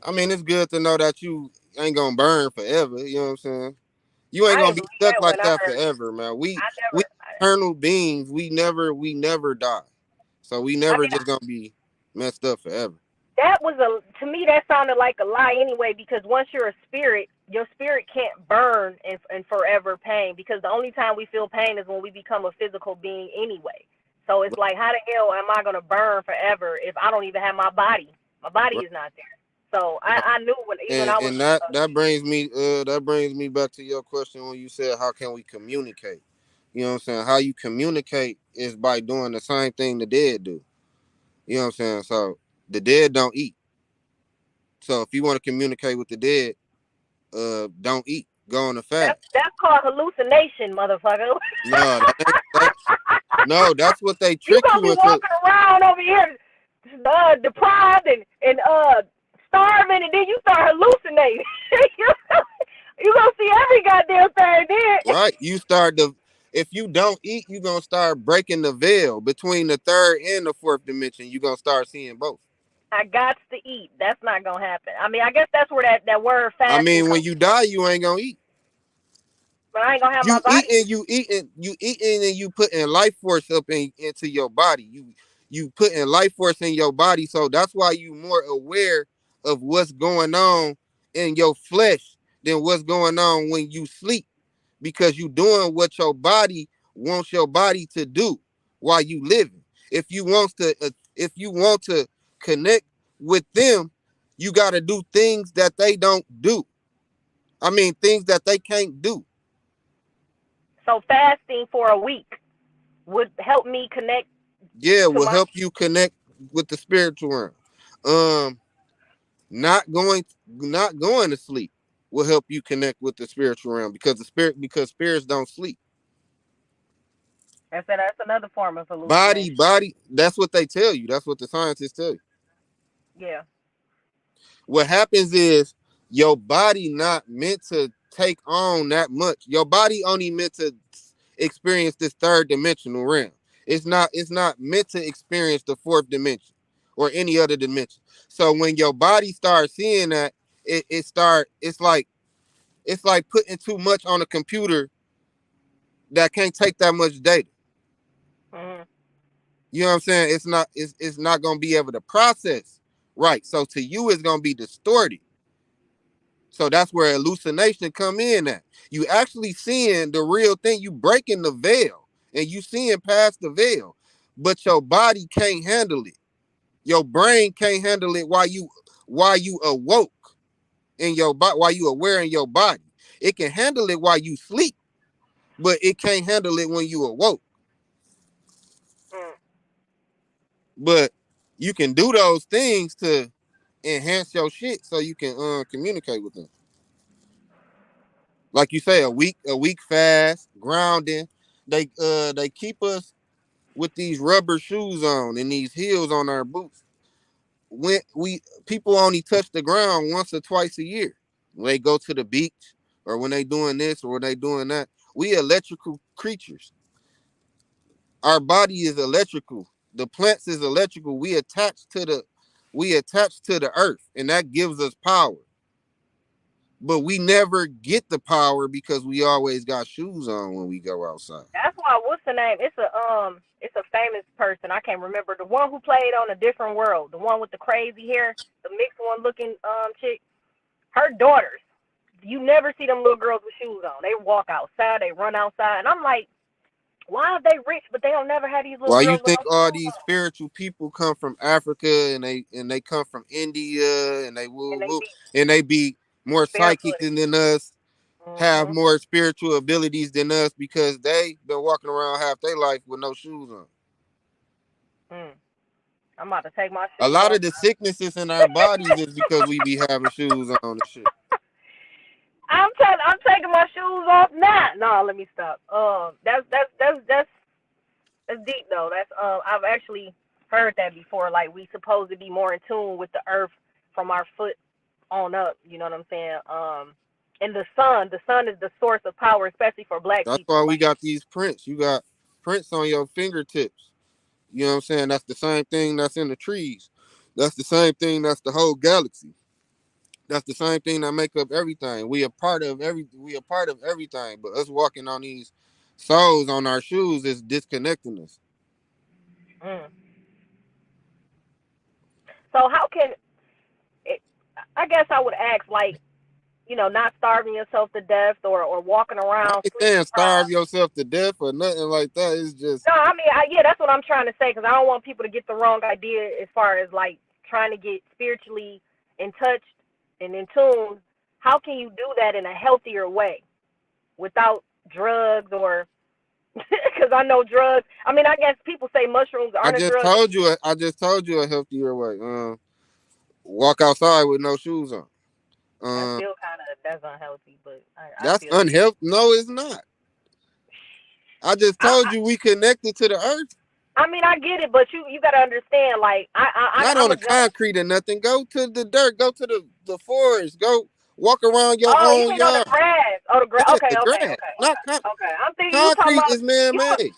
I mean, it's good to know that you ain't gonna burn forever. You know what I'm saying? You ain't I gonna didn't be believe stuck that like when I that heard it. forever, man. I We never. eternal beings. We never die. So we I never mean, just gonna be messed up forever. that was to me that sounded like a lie anyway. Because once you're a spirit, your spirit can't burn in forever pain. Because the only time we feel pain is when we become a physical being anyway. So it's like, how the hell am I gonna burn forever if I don't even have my body? My body Right. is not there. So I knew when even I was. And that brings me back to your question when you said how can we communicate? You know what I'm saying? How you communicate is by doing the same thing the dead do. You know what I'm saying? So the dead don't eat. So if you want to communicate with the dead, don't eat. Go on a fast. That's called hallucination, motherfucker. No, that ain't that. No, that's what they You trick gonna you be into. walking around over here, deprived and starving, and then you start hallucinating. you gonna see every goddamn thing then. Right? If you don't eat, you gonna start breaking the veil between the third and the fourth dimension. You gonna start seeing both. I got to eat. That's not gonna happen. I mean, I guess that's where that word I fasting mean, when comes. you die, you ain't gonna eat. But I ain't gonna have my You body. eating, and you putting life force into your body. You putting life force in your body, so that's why you more aware of what's going on in your flesh than what's going on when you sleep. because you doing what your body wants your body to do while you living. If you want to connect with them, you got to do things that they don't do. I mean, things that they can't do. So fasting for a week would help me connect Yeah, to will my. help you connect with the spiritual realm. Um, not going to sleep will help you connect with the spiritual realm because spirits don't sleep. That's another form of Body, hallucination. body. That's what they tell you. That's what the scientists tell you. Yeah. What happens is your body not meant to take on that much. Your body only meant to experience this third dimensional realm. It's not meant to experience the fourth dimension or any other dimension. So when your body starts seeing that, it's like putting too much on a computer that can't take that much data. Hmm. You know what I'm saying? It's not gonna be able to process. Right. So to you it's gonna be distorted. So that's where hallucination come in at. You actually seeing the real thing. You breaking the veil and you seeing past the veil, but your body can't handle it. Your brain can't handle it while you awoke in your body, while you aware in your body. It can handle it while you sleep, but it can't handle it when you awoke. Mm. But you can do those things to enhance your shit so you can communicate with them. Like you say, a week fast, grounding. They keep us with these rubber shoes on and these heels on our boots. When we people only touch the ground once or twice a year. When they go to the beach or when they doing this or when they doing that. We electrical creatures. Our body is electrical. The plants is electrical. We attach to the earth, and that gives us power. But we never get the power because we always got shoes on when we go outside. That's why. What's the name? It's a famous person. I can't remember the one who played on A Different World. The one with the crazy hair, the mixed one looking chick. Her daughters. You never see them little girls with shoes on. They walk outside. They run outside, and I'm like, why are they rich, but they don't never have these little Why you girls with think no all shoes these on, spiritual people come from Africa and they come from India and they woo and they woo be and they be more psychic barefooted. than us, have Mhm. more spiritual abilities than us because they been walking around half their life with no shoes on. Mm. I'm about to take my A shoes lot off. of the sicknesses in our bodies is because we be having shoes on and shit. I'm taking my shoes off now. No, let me stop. That's deep though. I've actually heard that before. Like we supposed to be more in tune with the earth from our foot on up. You know what I'm saying? And the sun is the source of power, especially for black That's people. why we Like, got these prints. You got prints on your fingertips. You know what I'm saying? That's the same thing that's in the trees. That's the same thing that's the whole galaxy. That's the same thing that make up everything. We a part of everything. But us walking on these soles on our shoes is disconnecting us. mm. So how can it, I guess I would ask, like, not starving yourself to death or walking I around ain't sleep saying starve deprived. yourself to death or nothing like that. It's just No, I mean, yeah, that's what I'm trying to say because I don't want people to get the wrong idea as far as like trying to get spiritually in touch and in tune. How can you do that in a healthier way without drugs or? Because I know drugs. I mean, I guess people say mushrooms I aren't a just drug. told you. I just told you a healthier way. Walk outside with no shoes on. That's Um, still kind of that's unhealthy, but I that's feel you. unhealthy. No, it's not. I just told I, you we connected to the earth. I mean, I get it, but you got to understand. Like, Not I'm on a the judge. concrete or nothing. Go to the dirt. Go to the forest. Go walk around your Oh, you own mean on the yard. grass? Oh, the grass. Yeah, Okay, the okay, grass. okay, Not okay, okay. I'm thinking you talking concrete about is man you. made.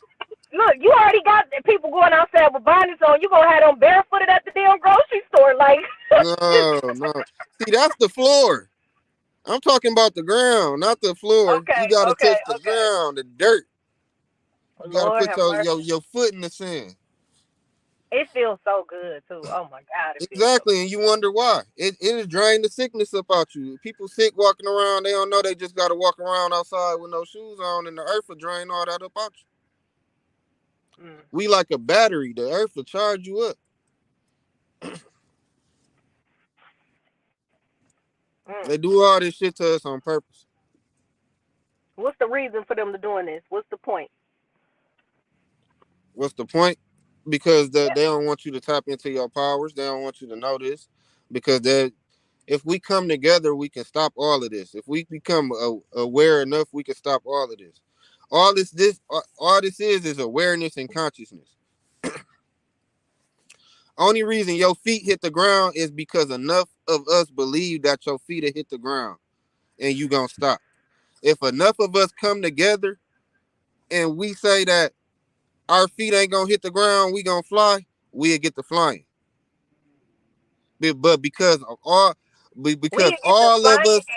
Look, you already got the people going outside with bonnets on. You gonna have them barefooted at the damn grocery store, like. No, no. See, that's the floor. I'm talking about the ground, not the floor. Okay, You gotta okay, touch the okay. ground, the dirt. You gotta Lord put have your mercy. your, your foot in the sand. It feels so good too. Oh my God, it feels so Exactly, and you wonder why. It'll drain the sickness up out you. People sick walking around, they don't know they just gotta walk around outside with no shoes on, and the earth will drain all that up out you. good. We like a battery. The earth will charge you up. Mm. They do all this shit to us on purpose. What's the reason for them to doing this? What's the point? What's the point? Because Yeah. they don't want you to tap into your powers. They don't want you to know this. Because if we come together, we can stop all of this. If we become aware enough, we can stop all of this. All this is awareness and consciousness. Only reason your feet hit the ground is because enough of us believe that your feet have hit the ground and you gonna stop. If enough of us come together and we say that our feet ain't gonna hit the ground, we gonna fly, we'll get to flying. But We because didn't get the flying.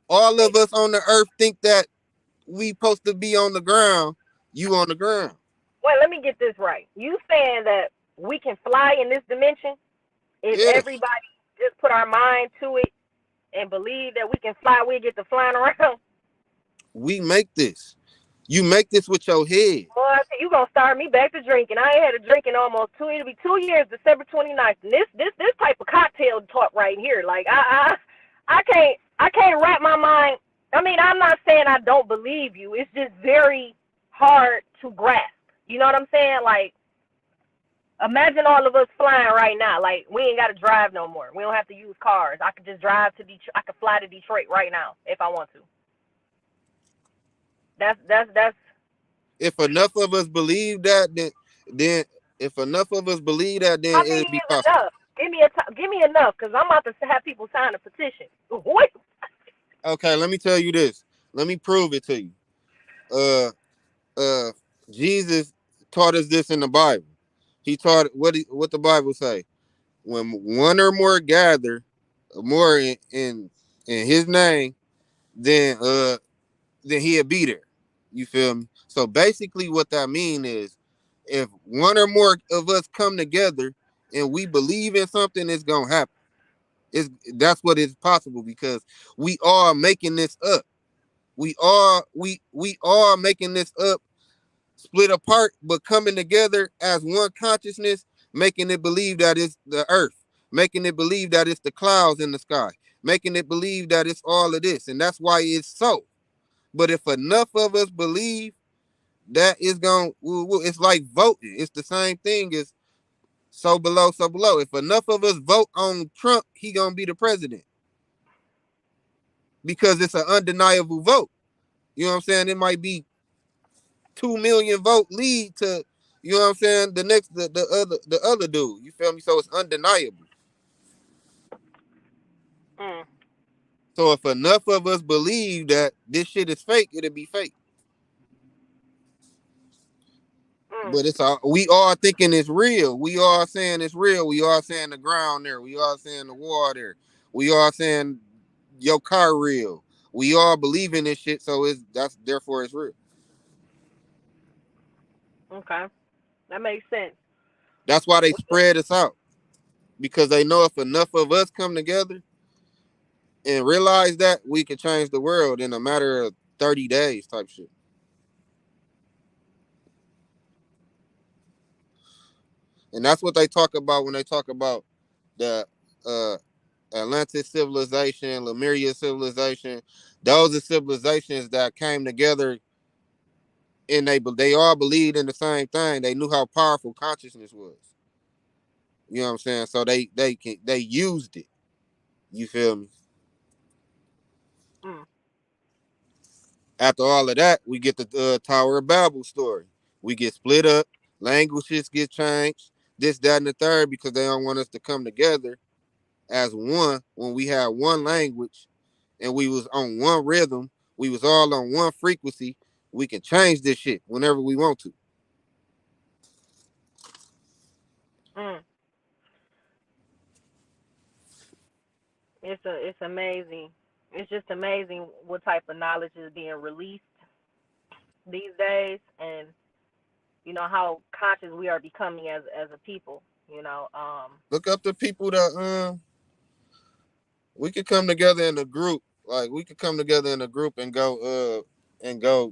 all of us on the earth think that we supposed to be on the ground, you on the ground. Wait, let me get this right. You saying that we can fly in this dimension if Yeah, everybody just put our mind to it and believe that we can fly, we get to flying around? we make this. You make this with your head. Boy, you gonna start me back to drinking. I ain't had a drink in almost it'll be 2 years, December 29th. And this type of cocktail talk right here. Like I can't wrap my mind. I mean, I'm not saying I don't believe you. It's just very hard to grasp. You know what I'm saying? Like, imagine all of us flying right now. Like, we ain't gotta drive no more. We don't have to use cars. I could just drive to Detroit. I could fly to Detroit right now if I want to. That's If enough of us believe that, then if enough of us believe that, then How many it'll be is possible. enough? Give me enough, cause I'm about to have people sign a petition. What? Okay, let me tell you this. Let me prove it to you. Uh, uh, Jesus taught us this in the Bible. He taught what the Bible say. When one or more gather, more in His name, then then He'll be there. You feel me? So basically, what that mean is, if one or more of us come together and we believe in something, it's gonna happen. That's what is possible because we are making this up. We are making this up, split apart, but coming together as one consciousness, making it believe that it's the earth, making it believe that it's the clouds in the sky, making it believe that it's all of this, and that's why it's so. But if enough of us believe that, it's going, it's like voting. It's the same thing as so below, so below. If enough of us vote on Trump, he gonna be the president because it's an undeniable vote. You know what I'm saying? It might be 2 million vote lead to, you know what I'm saying, the other dude. You feel me? So it's undeniable. Mm, So if enough of us believe that this shit is fake, it'll be fake. mm. But we all thinking it's real. We all saying it's real. We all saying the ground there. We all saying the water. We all saying your car real. We all believe in this shit, so that's therefore it's real. Okay, that makes sense. That's why they spread us out. Because they know if enough of us come together and realize that, we can change the world in a matter of 30 days type shit. And that's what they talk about when they talk about the uh Atlantis civilization, Lemuria civilization. Those are civilizations that came together and they all believed in the same thing. They knew how powerful consciousness was. You know what I'm saying? So they used it. You feel me? Mm, After all of that, we get the Tower of Babel story. We get split up, languages get changed, this, that, and the third, because they don't want us to come together as one. When we had one language and we was on one rhythm, we was all on one frequency, we can change this shit whenever we want to. mm. It's amazing. It's just amazing what type of knowledge is being released these days, and how conscious we are becoming as a people. You know, Look up the people that we could come together in a group. Like we could come together in a group and go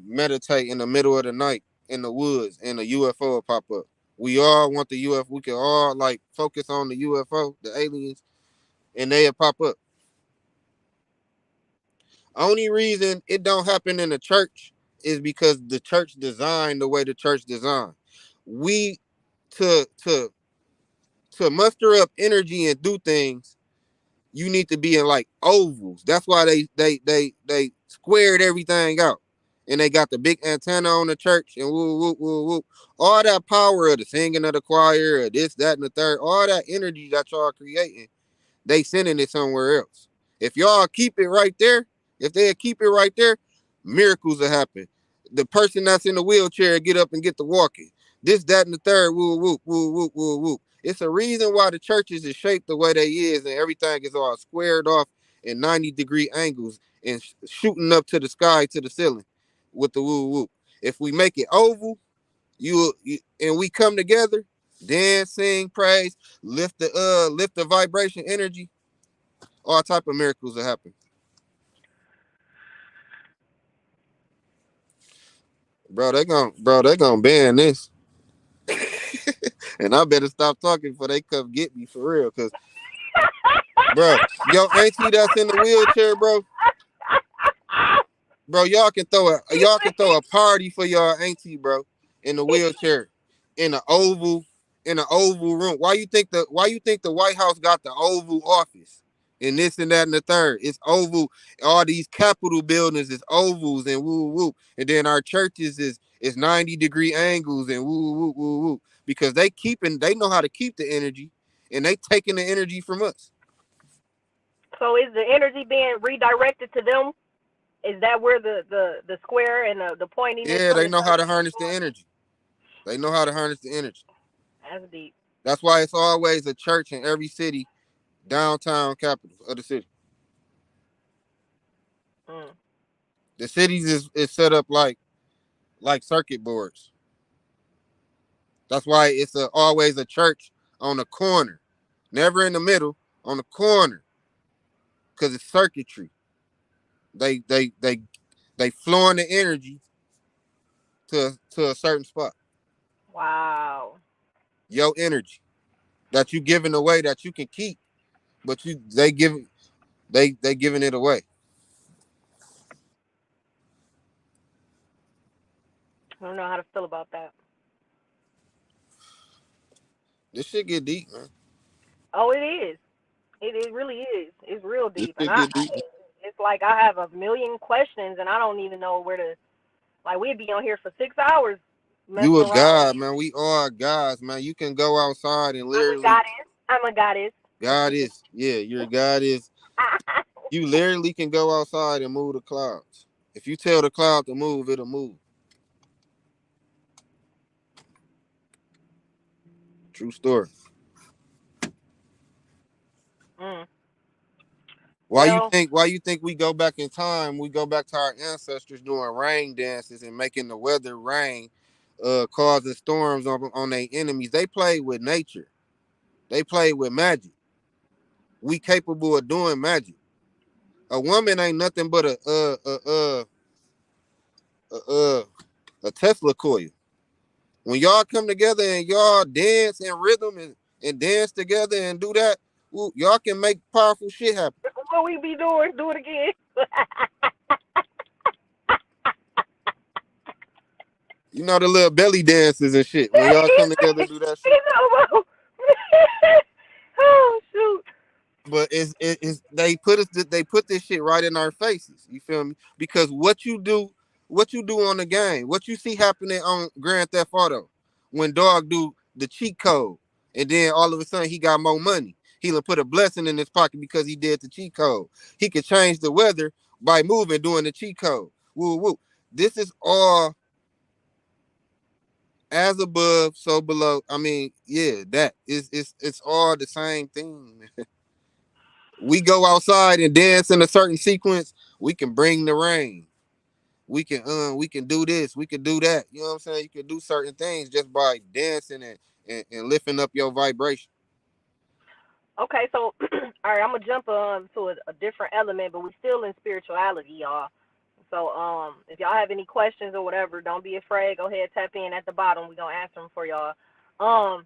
meditate in the middle of the night in the woods and a UFO will pop up. We all want the UFO. We can all like focus on the UFO, the aliens, and they'll pop up. Only reason it don't happen in the church is because the church designed the way the church designed. We to muster up energy and do things, you need to be in like ovals. That's why they squared everything out. And they got the big antenna on the church and woo woo woo woo. All that power of the singing of the choir, of this, that, and the third, all that energy that y'all creating, they sending it somewhere else. If y'all keep it right there, if they keep it right there, miracles will happen. The person that's in the wheelchair get up and get to walking. This, that, and the third, woo, woo, woo, woo, woo, woo. It's a reason why the churches is shaped the way they is, and everything is all squared off in 90-degree angles and shooting up to the sky to the ceiling with the woo woo. If we make it oval, you and we come together, dance, sing, praise, lift the vibration energy, all type of miracles will happen. They gonna ban this. And I better stop talking before they come get me for real. Cause bro, yo auntie that's in the wheelchair, bro, y'all can throw a party for y'all auntie, bro, in the wheelchair, in the oval, in the oval room. Why you think the White House got the Oval Office? And this and that and the third. It's oval. All these Capitol buildings is ovals and woo woo. And then our churches is 90-degree angles and woo woo woo woo. Because they know how to keep the energy and they taking the energy from us. so is the energy being redirected to them? Is that where the square and the pointiness Yeah, from they the know how church to is harness the going? energy. They know how to harness the energy. That's deep. That's why it's always a church in every city, downtown capital of the city. Mm. The cities is set up like circuit boards. That's why it's always a church on the corner, never in the middle, on the corner, because it's circuitry. They they they they flowing the energy to a certain spot. Wow. Your energy that you giving away that you can keep, but they giving it away. I don't know how to feel about that. This shit get deep, man. Oh, it is. It really is. It's real This deep, and shit get deep. it's like I have a million questions, and I don't even know where to. Like we'd be on here for 6 hours You messing a around with god, you. man. We are gods, man. You can go outside and I'm a literally goddess. I'm a goddess. God is. Yeah, your God is. You literally can go outside and move the clouds. If you tell the cloud to move, it'll move. True story. mm. Why you Well, think why you think we go back in time? We go back to our ancestors doing rain dances and making the weather rain, causing storms on their enemies. They played with nature. They played with magic. We capable of doing magic. A woman ain't nothing but a a Tesla coil. When y'all come together and y'all dance in rhythm and dance together and do that, ooh, y'all can make powerful shit happen. what we be doing? Do it again. You know the little belly dances and shit. When y'all come together, do that shit. Oh shoot. But it's they put this shit right in our faces. You feel me? Because what you do on the game, what you see happening on Grand Theft Auto, when dog do the cheat code, and then all of a sudden he got more money. He'll put a blessing in his pocket because he did the cheat code. He could change the weather by moving doing the cheat code. Woo woo. This is all as above, so below. I mean, yeah, that is it's all the same thing. We go outside and dance in a certain sequence, we can bring the rain. We can do this, we can do that. You know what I'm saying? You can do certain things just by dancing and lifting up your vibration. Okay, so all right, I'm gonna jump to a different element, but we're still in spirituality, y'all. So if y'all have any questions or whatever, don't be afraid. Go ahead, tap in at the bottom. We're gonna answer them for y'all. Um,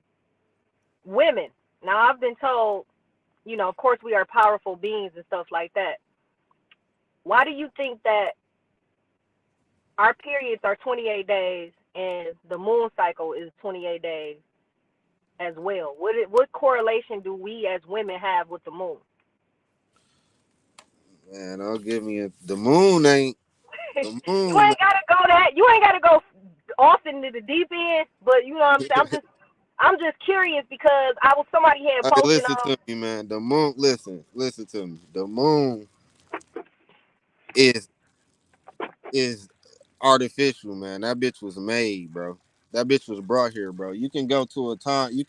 Women. Now I've been told, of course we are powerful beings and stuff like that. Why do you think that our periods are 28 days and the moon cycle is 28 days as well? What correlation do we as women have with the moon? Man, don't give me the moon ain't the You moon. ain't gotta go that. You ain't gotta go off into the deep end. But you know what I'm saying. I'm just curious because somebody had Hey, posted listen on. to me, man. The moon. Listen to me. The moon is is artificial, man. That bitch was made, bro. That bitch was brought here, bro. You can go to a time. You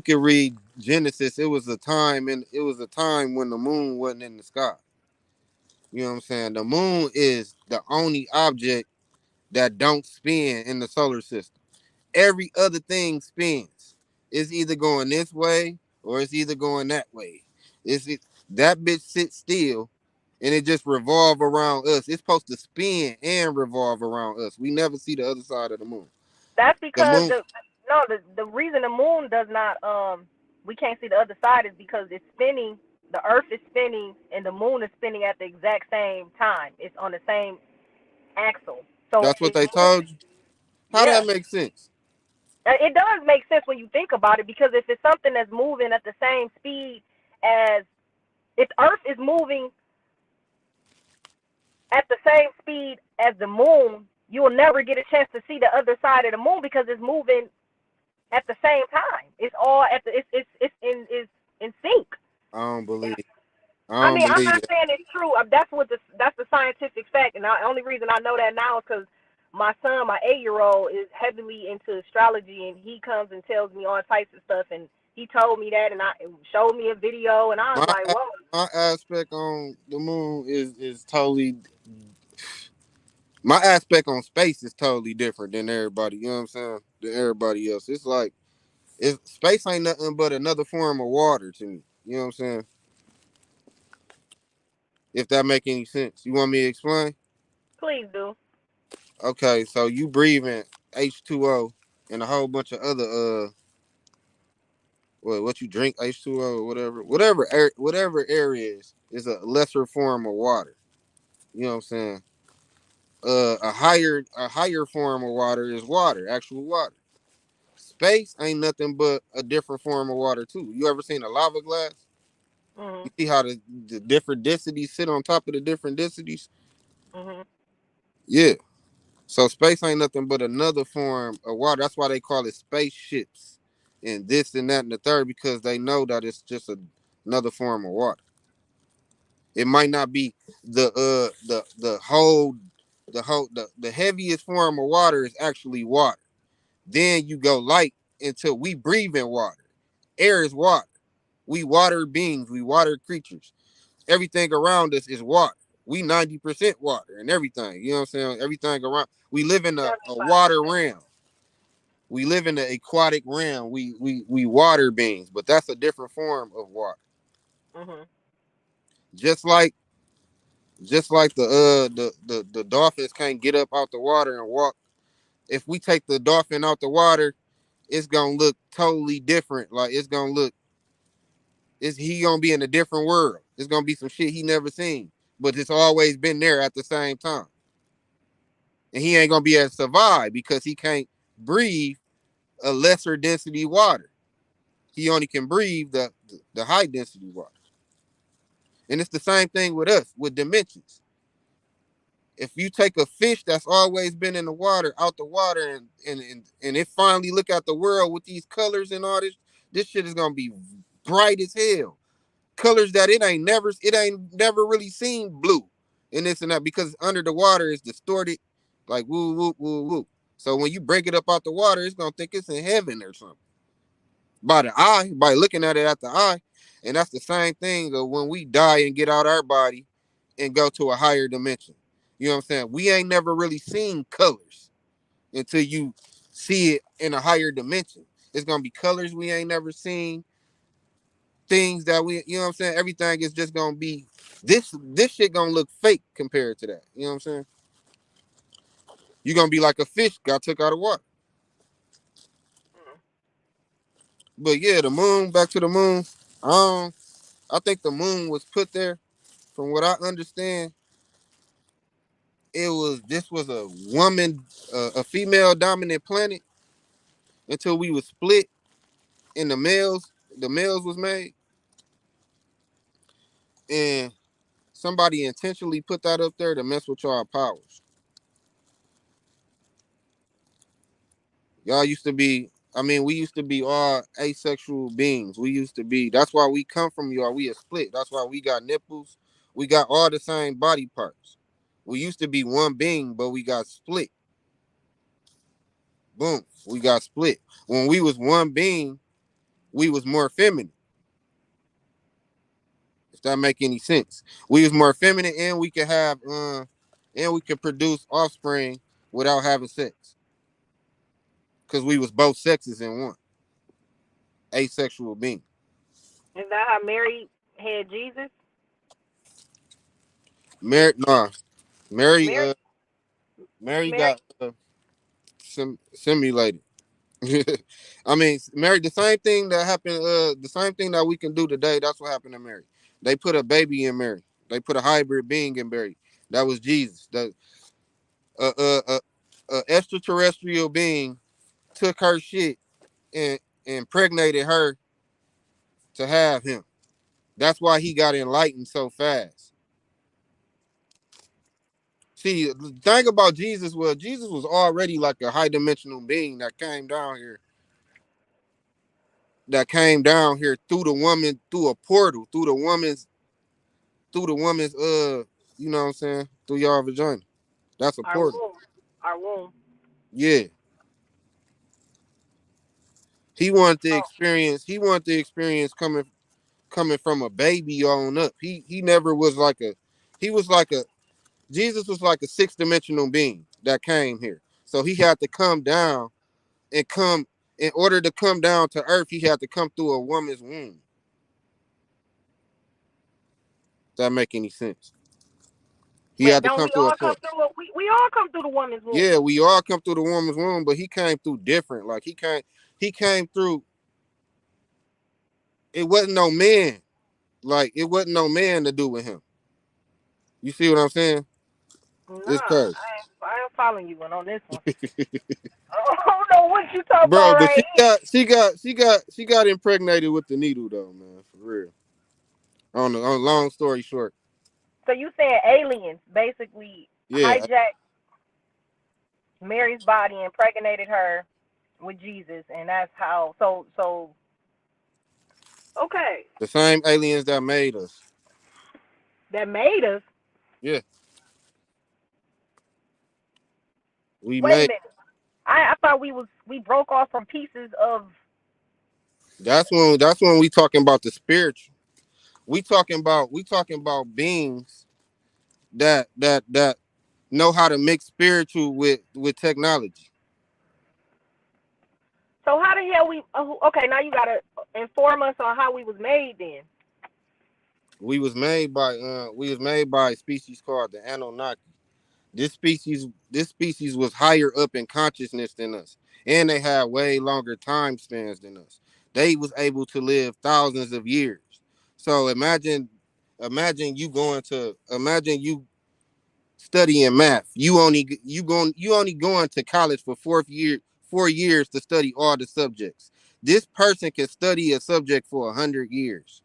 can read Genesis. It was a time when the moon wasn't in the sky. You know what I'm saying? The moon is the only object that don't spin in the solar system. Every other thing spins. It's either going this way or it's either going that way. It's it, that bitch sits still and it just revolve around us. It's supposed to spin and revolve around us. We never see the other side of the moon. That's The because moon. the reason the moon does not we can't see the other side is because it's spinning. The Earth is spinning and the moon is spinning at the exact same time. It's on the same axle. So That's what it's they moving. told you. How Yeah, that makes sense? it does make sense when you think about it because if it's something that's moving at the same speed as if Earth is moving at the same speed as the moon, you will never get a chance to see the other side of the moon because it's moving at the same time. It's all at the it's in sync. I don't believe. I I don't mean, I'm believe not that. saying it's true. That's the scientific fact, and the only reason I know that now is because my son, my 8-year-old, is heavily into astrology, and he comes and tells me all types of stuff, and he told me that, and I showed me a video, and I was My like, whoa. my aspect on the moon is totally. My aspect on space is totally different than everybody. You know what I'm saying? Than everybody else. It's like space ain't nothing but another form of water to me. You know what I'm saying? If that make any sense, you want me to explain? Please do. Okay, so you breathing H2O and a whole bunch of other what you drink H2O or whatever air is a lesser form of water. You know what I'm saying? A higher form of water is water, actual water. Space ain't nothing but a different form of water too. You ever seen a lava glass? You Mhm. see how the different densities sit on top of the different densities? Mhm. Yeah. So space ain't nothing but another form of water. That's why they call it spaceships and this and that and the third because they know that it's just another form of water. It might not be the heaviest form of water is actually water. Then you go light until we breathe in water. Air is water. We water beings. We water creatures. Everything around us is water. We 90% water and everything. You know what I'm saying? Everything around. We live in a water 75%. realm. We live in the aquatic realm. We water beings, but that's a different form of water. Mhm. Just like the dolphins can't get up out the water and walk. If we take the dolphin out the water, it's gonna look totally different. Like it's gonna look he gonna be in a different world. It's gonna be some shit he never seen. But it's always been there at the same time. And he ain't gonna be able to survive because he can't breathe a lesser density water. He only can breathe the high density water. And it's the same thing with us with dimensions. If you take a fish that's always been in the water, out the water, and it finally look at the world with these colors and all this shit is gonna be bright as hell. Colors that it ain't never really seen blue and this and that because under the water is distorted, like woo woo woo woo. So when you break it up out the water, it's gonna think it's in heaven or something by the eye, by looking at it at the eye. And that's the same thing of when we die and get out our body and go to a higher dimension. You know what I'm saying? We ain't never really seen colors until you see it in a higher dimension. It's gonna be colors we ain't never seen, things that we, you know what I'm saying? Everything is just gonna be this shit gonna look fake compared to that. You know what I'm saying? You're gonna be like a fish got took out of water. But yeah, the moon, back to the moon. Um, I think the moon was put there, from what I understand, this was a woman, a female dominant planet until we was split and the males was made, and somebody intentionally put that up there to mess with y'all powers. Y'all used to be, I mean, we used to be all asexual beings. We used to be, that's why we come from y'all. We are split. That's why we got nipples. We got all the same body parts. We used to be one being, but we got split. Boom. We got split. When we was one being, we was more feminine. If that make any sense. We was more feminine, and we could have and we could produce offspring without having sex. Cause we was both sexes in one. Asexual being. Is that how Mary had Jesus? Mary, nah, Mary, Mary, Mary Mary. got simulated. I mean, Mary, the same thing that happened, the same thing that we can do today. That's what happened to Mary. They put a baby in Mary. They put a hybrid being in Mary. That was Jesus. The extraterrestrial being took her shit and impregnated her to have him. That's why he got enlightened so fast. See, the thing about Jesus was Jesus was already like a high dimensional being that came down here through the woman, through a portal, through the woman's you know what I'm saying, through y'all vagina. That's a Our portal. womb. Our womb. Yeah. Oh, He wanted the experience coming from a baby on up. He never was like a he was like a Jesus was like a six dimensional being that came here. So he had to come down and come in order to come down to earth, he had to come through a woman's womb. Does that make any sense? He but had to don't come we through a all come portal. through? We all come through the woman's womb. Yeah, we all come through the woman's womb, but he came through different. Like he came through. It wasn't no man. Like it wasn't no man to do with him. You see what I'm saying? Nah, It's crazy, I ain't following you on this one. I don't know what you talking about bro. But right she here. got she got she got she got impregnated with the needle though, man. For real. On long story short, So you saying aliens basically yeah, hijacked Mary's body, impregnated her with Jesus, and that's how. So okay, the same aliens that made us. that made us. Yeah, we Wait a made. minute. I thought we broke off from pieces of. That's when we talking about the spiritual. We talking about beings that know how to mix spiritual with technology. So how the hell we? Okay, now you gotta inform us on how we was made then. We was made by a species called the Anunnaki. This species was higher up in consciousness than us, and they had way longer time spans than us. They was able to live thousands of years. So imagine you studying math. You only going to college for 4 years to study all the subjects. This person can study a subject for 100 years,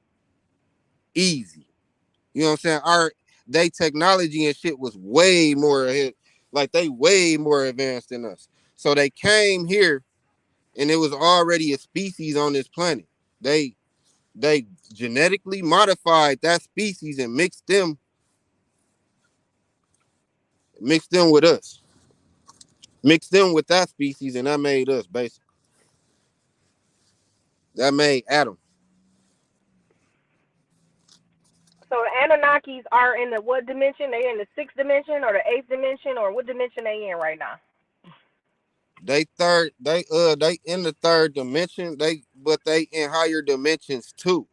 easy. You know what I'm saying? They technology and shit was way more ahead, like they way more advanced than us. So they came here, and it was already a species on this planet. They genetically modified that species and mixed them with us, mixed them with that species, and that made us basically. That made Adam. So the Anunnakis are in the what dimension? They in the sixth dimension or the eighth dimension or what dimension they in right now? They in the third dimension. They in higher dimensions too.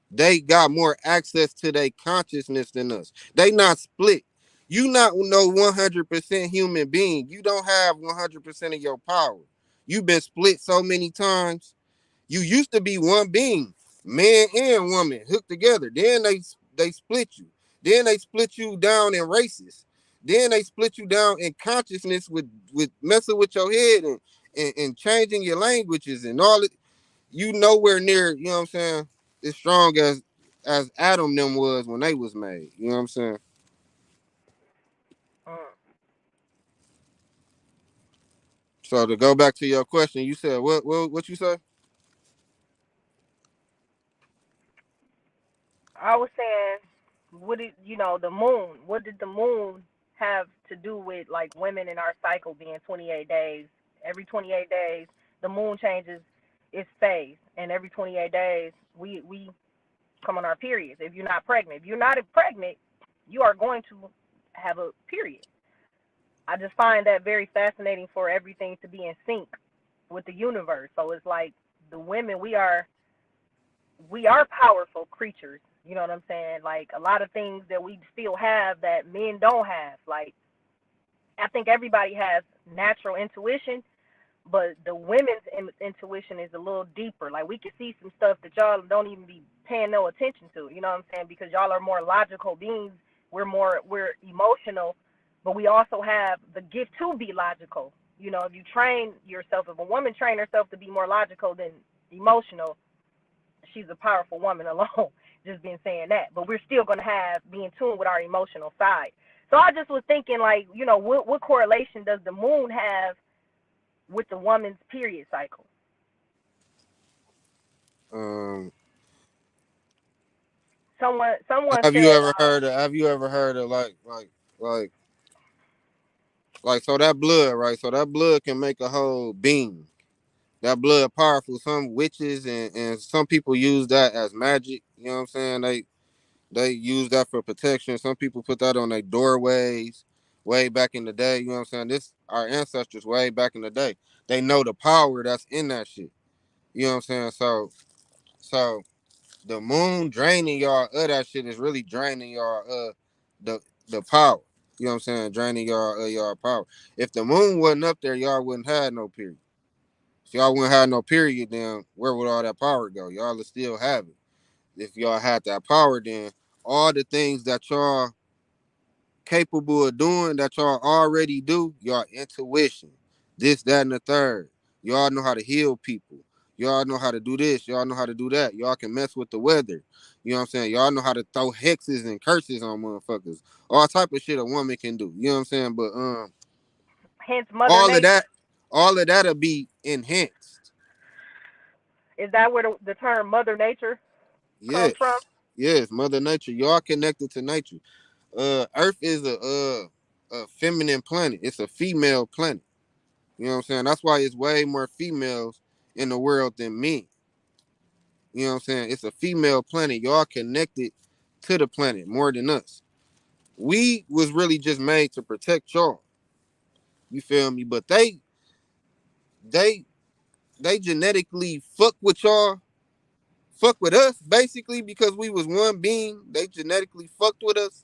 They got more access to their consciousness than us. They not split. You not no 100% human being. You don't have 100% of your power. You've been split so many times. You used to be one being, man and woman hooked together. Then they split you. Then they split you down in races. Then they split you down in consciousness with messing with your head and changing your languages and all it. You nowhere near, you know what I'm saying, as strong as Adam them was when they was made. You know what I'm saying? Mm. So to go back to your question, you said what you say? I was saying, what did the moon? What did the moon have to do with like women in our cycle being 28 days? Every 28 days, the moon changes its phase, and every 28 days, we come on our periods. If you're not pregnant, you are going to have a period. I just find that very fascinating for everything to be in sync with the universe. So it's like the women, we are powerful creatures. You know what I'm saying? Like a lot of things that we still have that men don't have. Like I think everybody has natural intuition, but the women's intuition is a little deeper. Like we can see some stuff that y'all don't even be paying no attention to. You know what I'm saying? Because y'all are more logical beings. We're emotional, but we also have the gift to be logical. You know, if you train yourself, if a woman train herself to be more logical than emotional, she's a powerful woman alone. Just been saying that, but we're still gonna have be in tune with our emotional side. So I just was thinking, like, what correlation does the moon have with the woman's period cycle? Um, Someone have you said, ever heard of like so that blood, right? So that blood can make a whole being. That blood powerful. Some witches and some people use that as magic. You know what I'm saying? They use that for protection. Some people put that on their doorways way back in the day. You know what I'm saying? This our ancestors way back in the day. They know the power that's in that shit. You know what I'm saying? So the moon draining y'all of that shit is really draining y'all the the power. You know what I'm saying? Draining y'all power. If the moon wasn't up there, y'all wouldn't have no period. If y'all wouldn't have no period, then where would all that power go? Y'all would still have it. If y'all had that power, then all the things that y'all capable of doing that y'all already do, y'all intuition, this, that, and the third. Y'all know how to heal people. Y'all know how to do this. Y'all know how to do that. Y'all can mess with the weather. You know what I'm saying? Y'all know how to throw hexes and curses on motherfuckers. All type of shit a woman can do. You know what I'm saying? But hence Mother all of that, Nature. all of that'll be enhanced. Is that where the term Mother Nature comes from? Yes. Yes, Mother Nature. Y'all connected to nature. Earth is a feminine planet. It's a female planet. You know what I'm saying? That's why it's way more females in the world than men. You know what I'm saying? It's a female planet. Y'all connected to the planet more than us. We was really just made to protect y'all. You feel me? But they they genetically fuck with us basically because we was one being. They genetically fucked with us.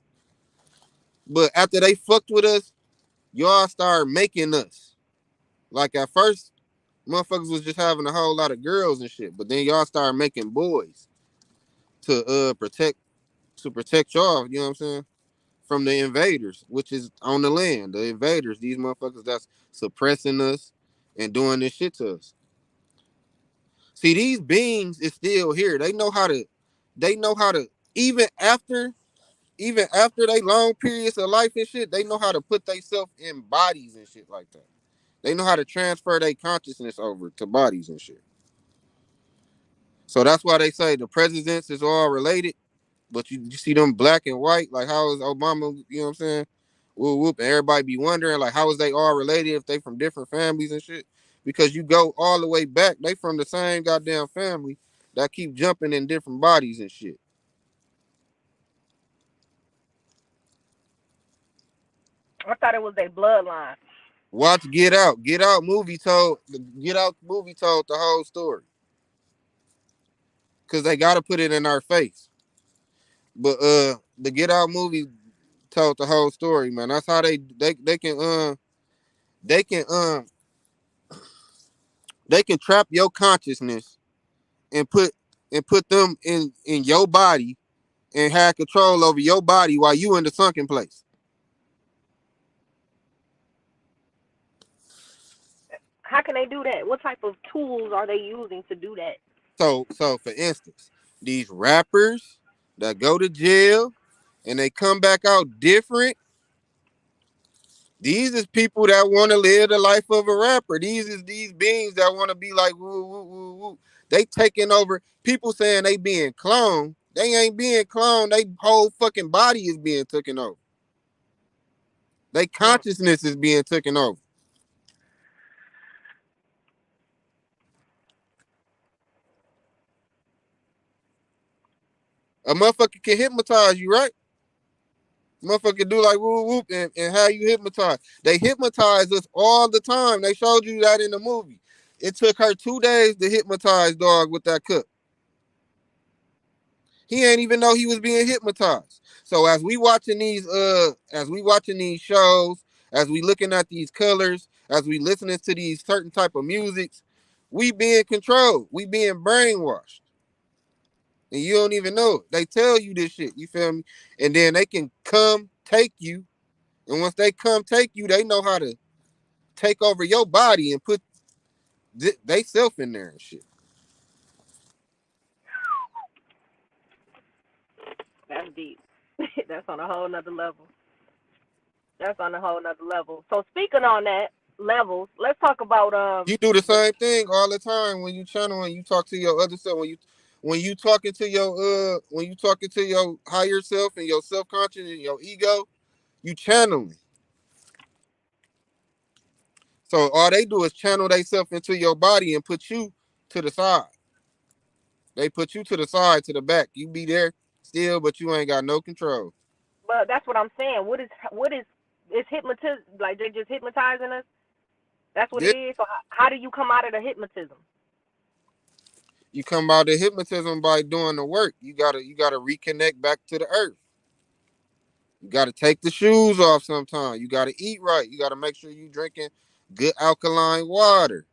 But after they fucked with us, y'all started making us. Like at first, motherfuckers was just having a whole lot of girls and shit. But then y'all started making boys to protect y'all, you know what I'm saying? From the invaders, which is on the land. The invaders, these motherfuckers that's suppressing us and doing this shit to us. See, these beings is still here. They know how to even after they long periods of life and shit, they know how to put themselves in bodies and shit like that. They know how to transfer their consciousness over to bodies and shit. So that's why they say the presidents is all related. But you see them black and white, like how is Obama, you know what I'm saying? Whoop whoop. And everybody be wondering, like, how is they all related if they from different families and shit? Because you go all the way back, they from the same goddamn family that keep jumping in different bodies and shit. I thought it was their bloodline. Watch Get Out. Get Out movie told the whole story. Cause they gotta put it in our face. But the Get Out movie told the whole story, man. That's how they can they can trap your consciousness and put them in your body and have control over your body while you in the sunken place. How can they do that? What type of tools are they using to do that? So for instance, these rappers that go to jail and they come back out different. These is people that want to live the life of a rapper. These is these beings that want to be like woo woo woo woo. They taking over. People saying they being cloned. They ain't being cloned. They whole fucking body is being taken over. They Mm. consciousness is being taken over. A motherfucker can hypnotize you, right? Motherfucker do like whoop whoop and how you hypnotize. They hypnotize us all the time. They showed you that in the movie. It took her 2 days to hypnotize dog with that cup. He ain't even know he was being hypnotized. So as we watching these shows, as we looking at these colors, as we listening to these certain type of musics, we being controlled. We being brainwashed. And you don't even know it. They tell you this shit. You feel me? And then they can come take you. And once they come take you, they know how to take over your body and put they self in there and shit. That's deep. That's on a whole nother level. That's on a whole nother level. So speaking on that levels, let's talk about You do the the same thing all the time when you channel and you talk to your other self. When you talking to your higher self and your self conscious and your ego, you channeling. So all they do is channel themselves into your body and put you to the side. They put you to the side, to the back. You be there still, but you ain't got no control. but that's what I'm saying. What is it's hypnotism, like they're just hypnotizing us? That's what it This is. So how do you come out of the hypnotism? you come out of hypnotism by doing the work. You gotta reconnect back to the earth. You gotta take the shoes off sometime. You gotta eat right. You gotta make sure you drinking good alkaline water.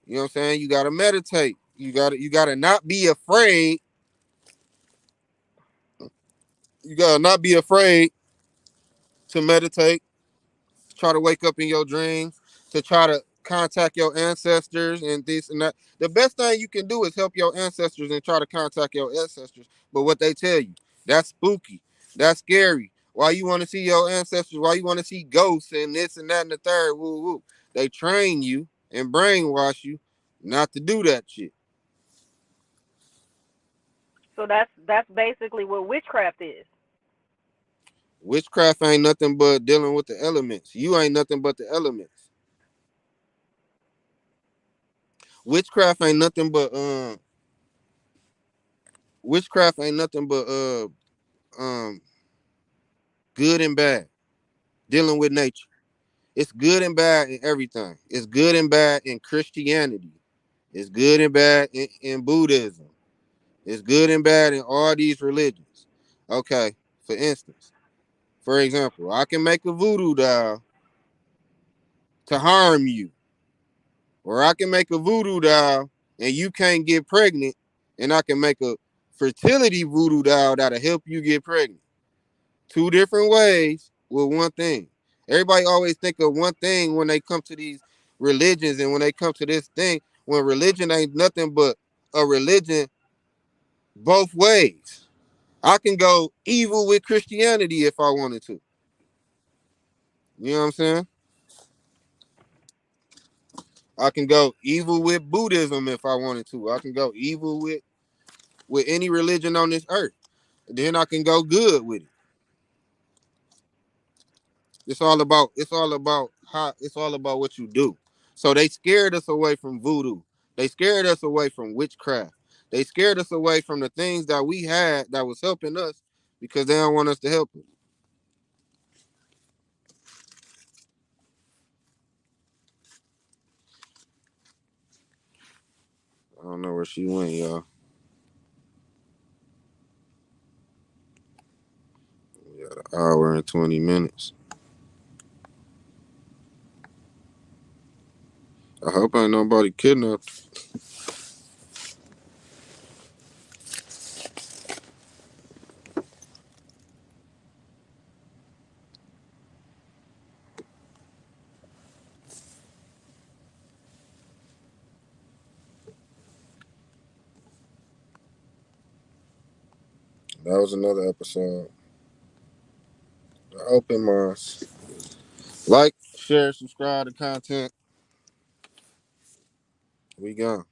You know what I'm saying? You gotta meditate. You gotta not be afraid. You gotta not be afraid to meditate. Try to wake up in your dreams, to try to contact your ancestors and this and that. The best thing you can do is help your ancestors and try to contact your ancestors. But what they tell you, that's spooky. That's scary. Why you want to see your ancestors? Why you want to see ghosts and this and that and the third? Woo woo. They train you and brainwash you not to do that shit. So that's basically what witchcraft is. Witchcraft ain't nothing but dealing with the elements. You ain't nothing but the elements. Witchcraft ain't nothing but witchcraft ain't nothing but um good and bad. Dealing with nature. It's good and bad in everything. It's good and bad in Christianity. It's good and bad in Buddhism. It's good and bad in all these religions. Okay, for instance, for example, I can make a voodoo doll to harm you, or I can make a voodoo doll and you can't get pregnant, and I can make a fertility voodoo doll that'll help you get pregnant. Two different ways with one thing. Everybody always think of one thing when they come to these religions and when they come to this thing, when religion ain't nothing but a religion both ways. I can go evil with Christianity if I wanted to. You know what I'm saying? I can go evil with Buddhism if I wanted to. I can go evil with any religion on this earth. Then I can go good with it. It's all about what you do. So they scared us away from voodoo. They scared us away from witchcraft. They scared us away from the things that we had that was helping us because they don't want us to help them. where she went, y'all. We got an hour and 20 minutes. I hope ain't nobody kidnapped. That was another episode. Open minds. Like, share, subscribe to content. We gone.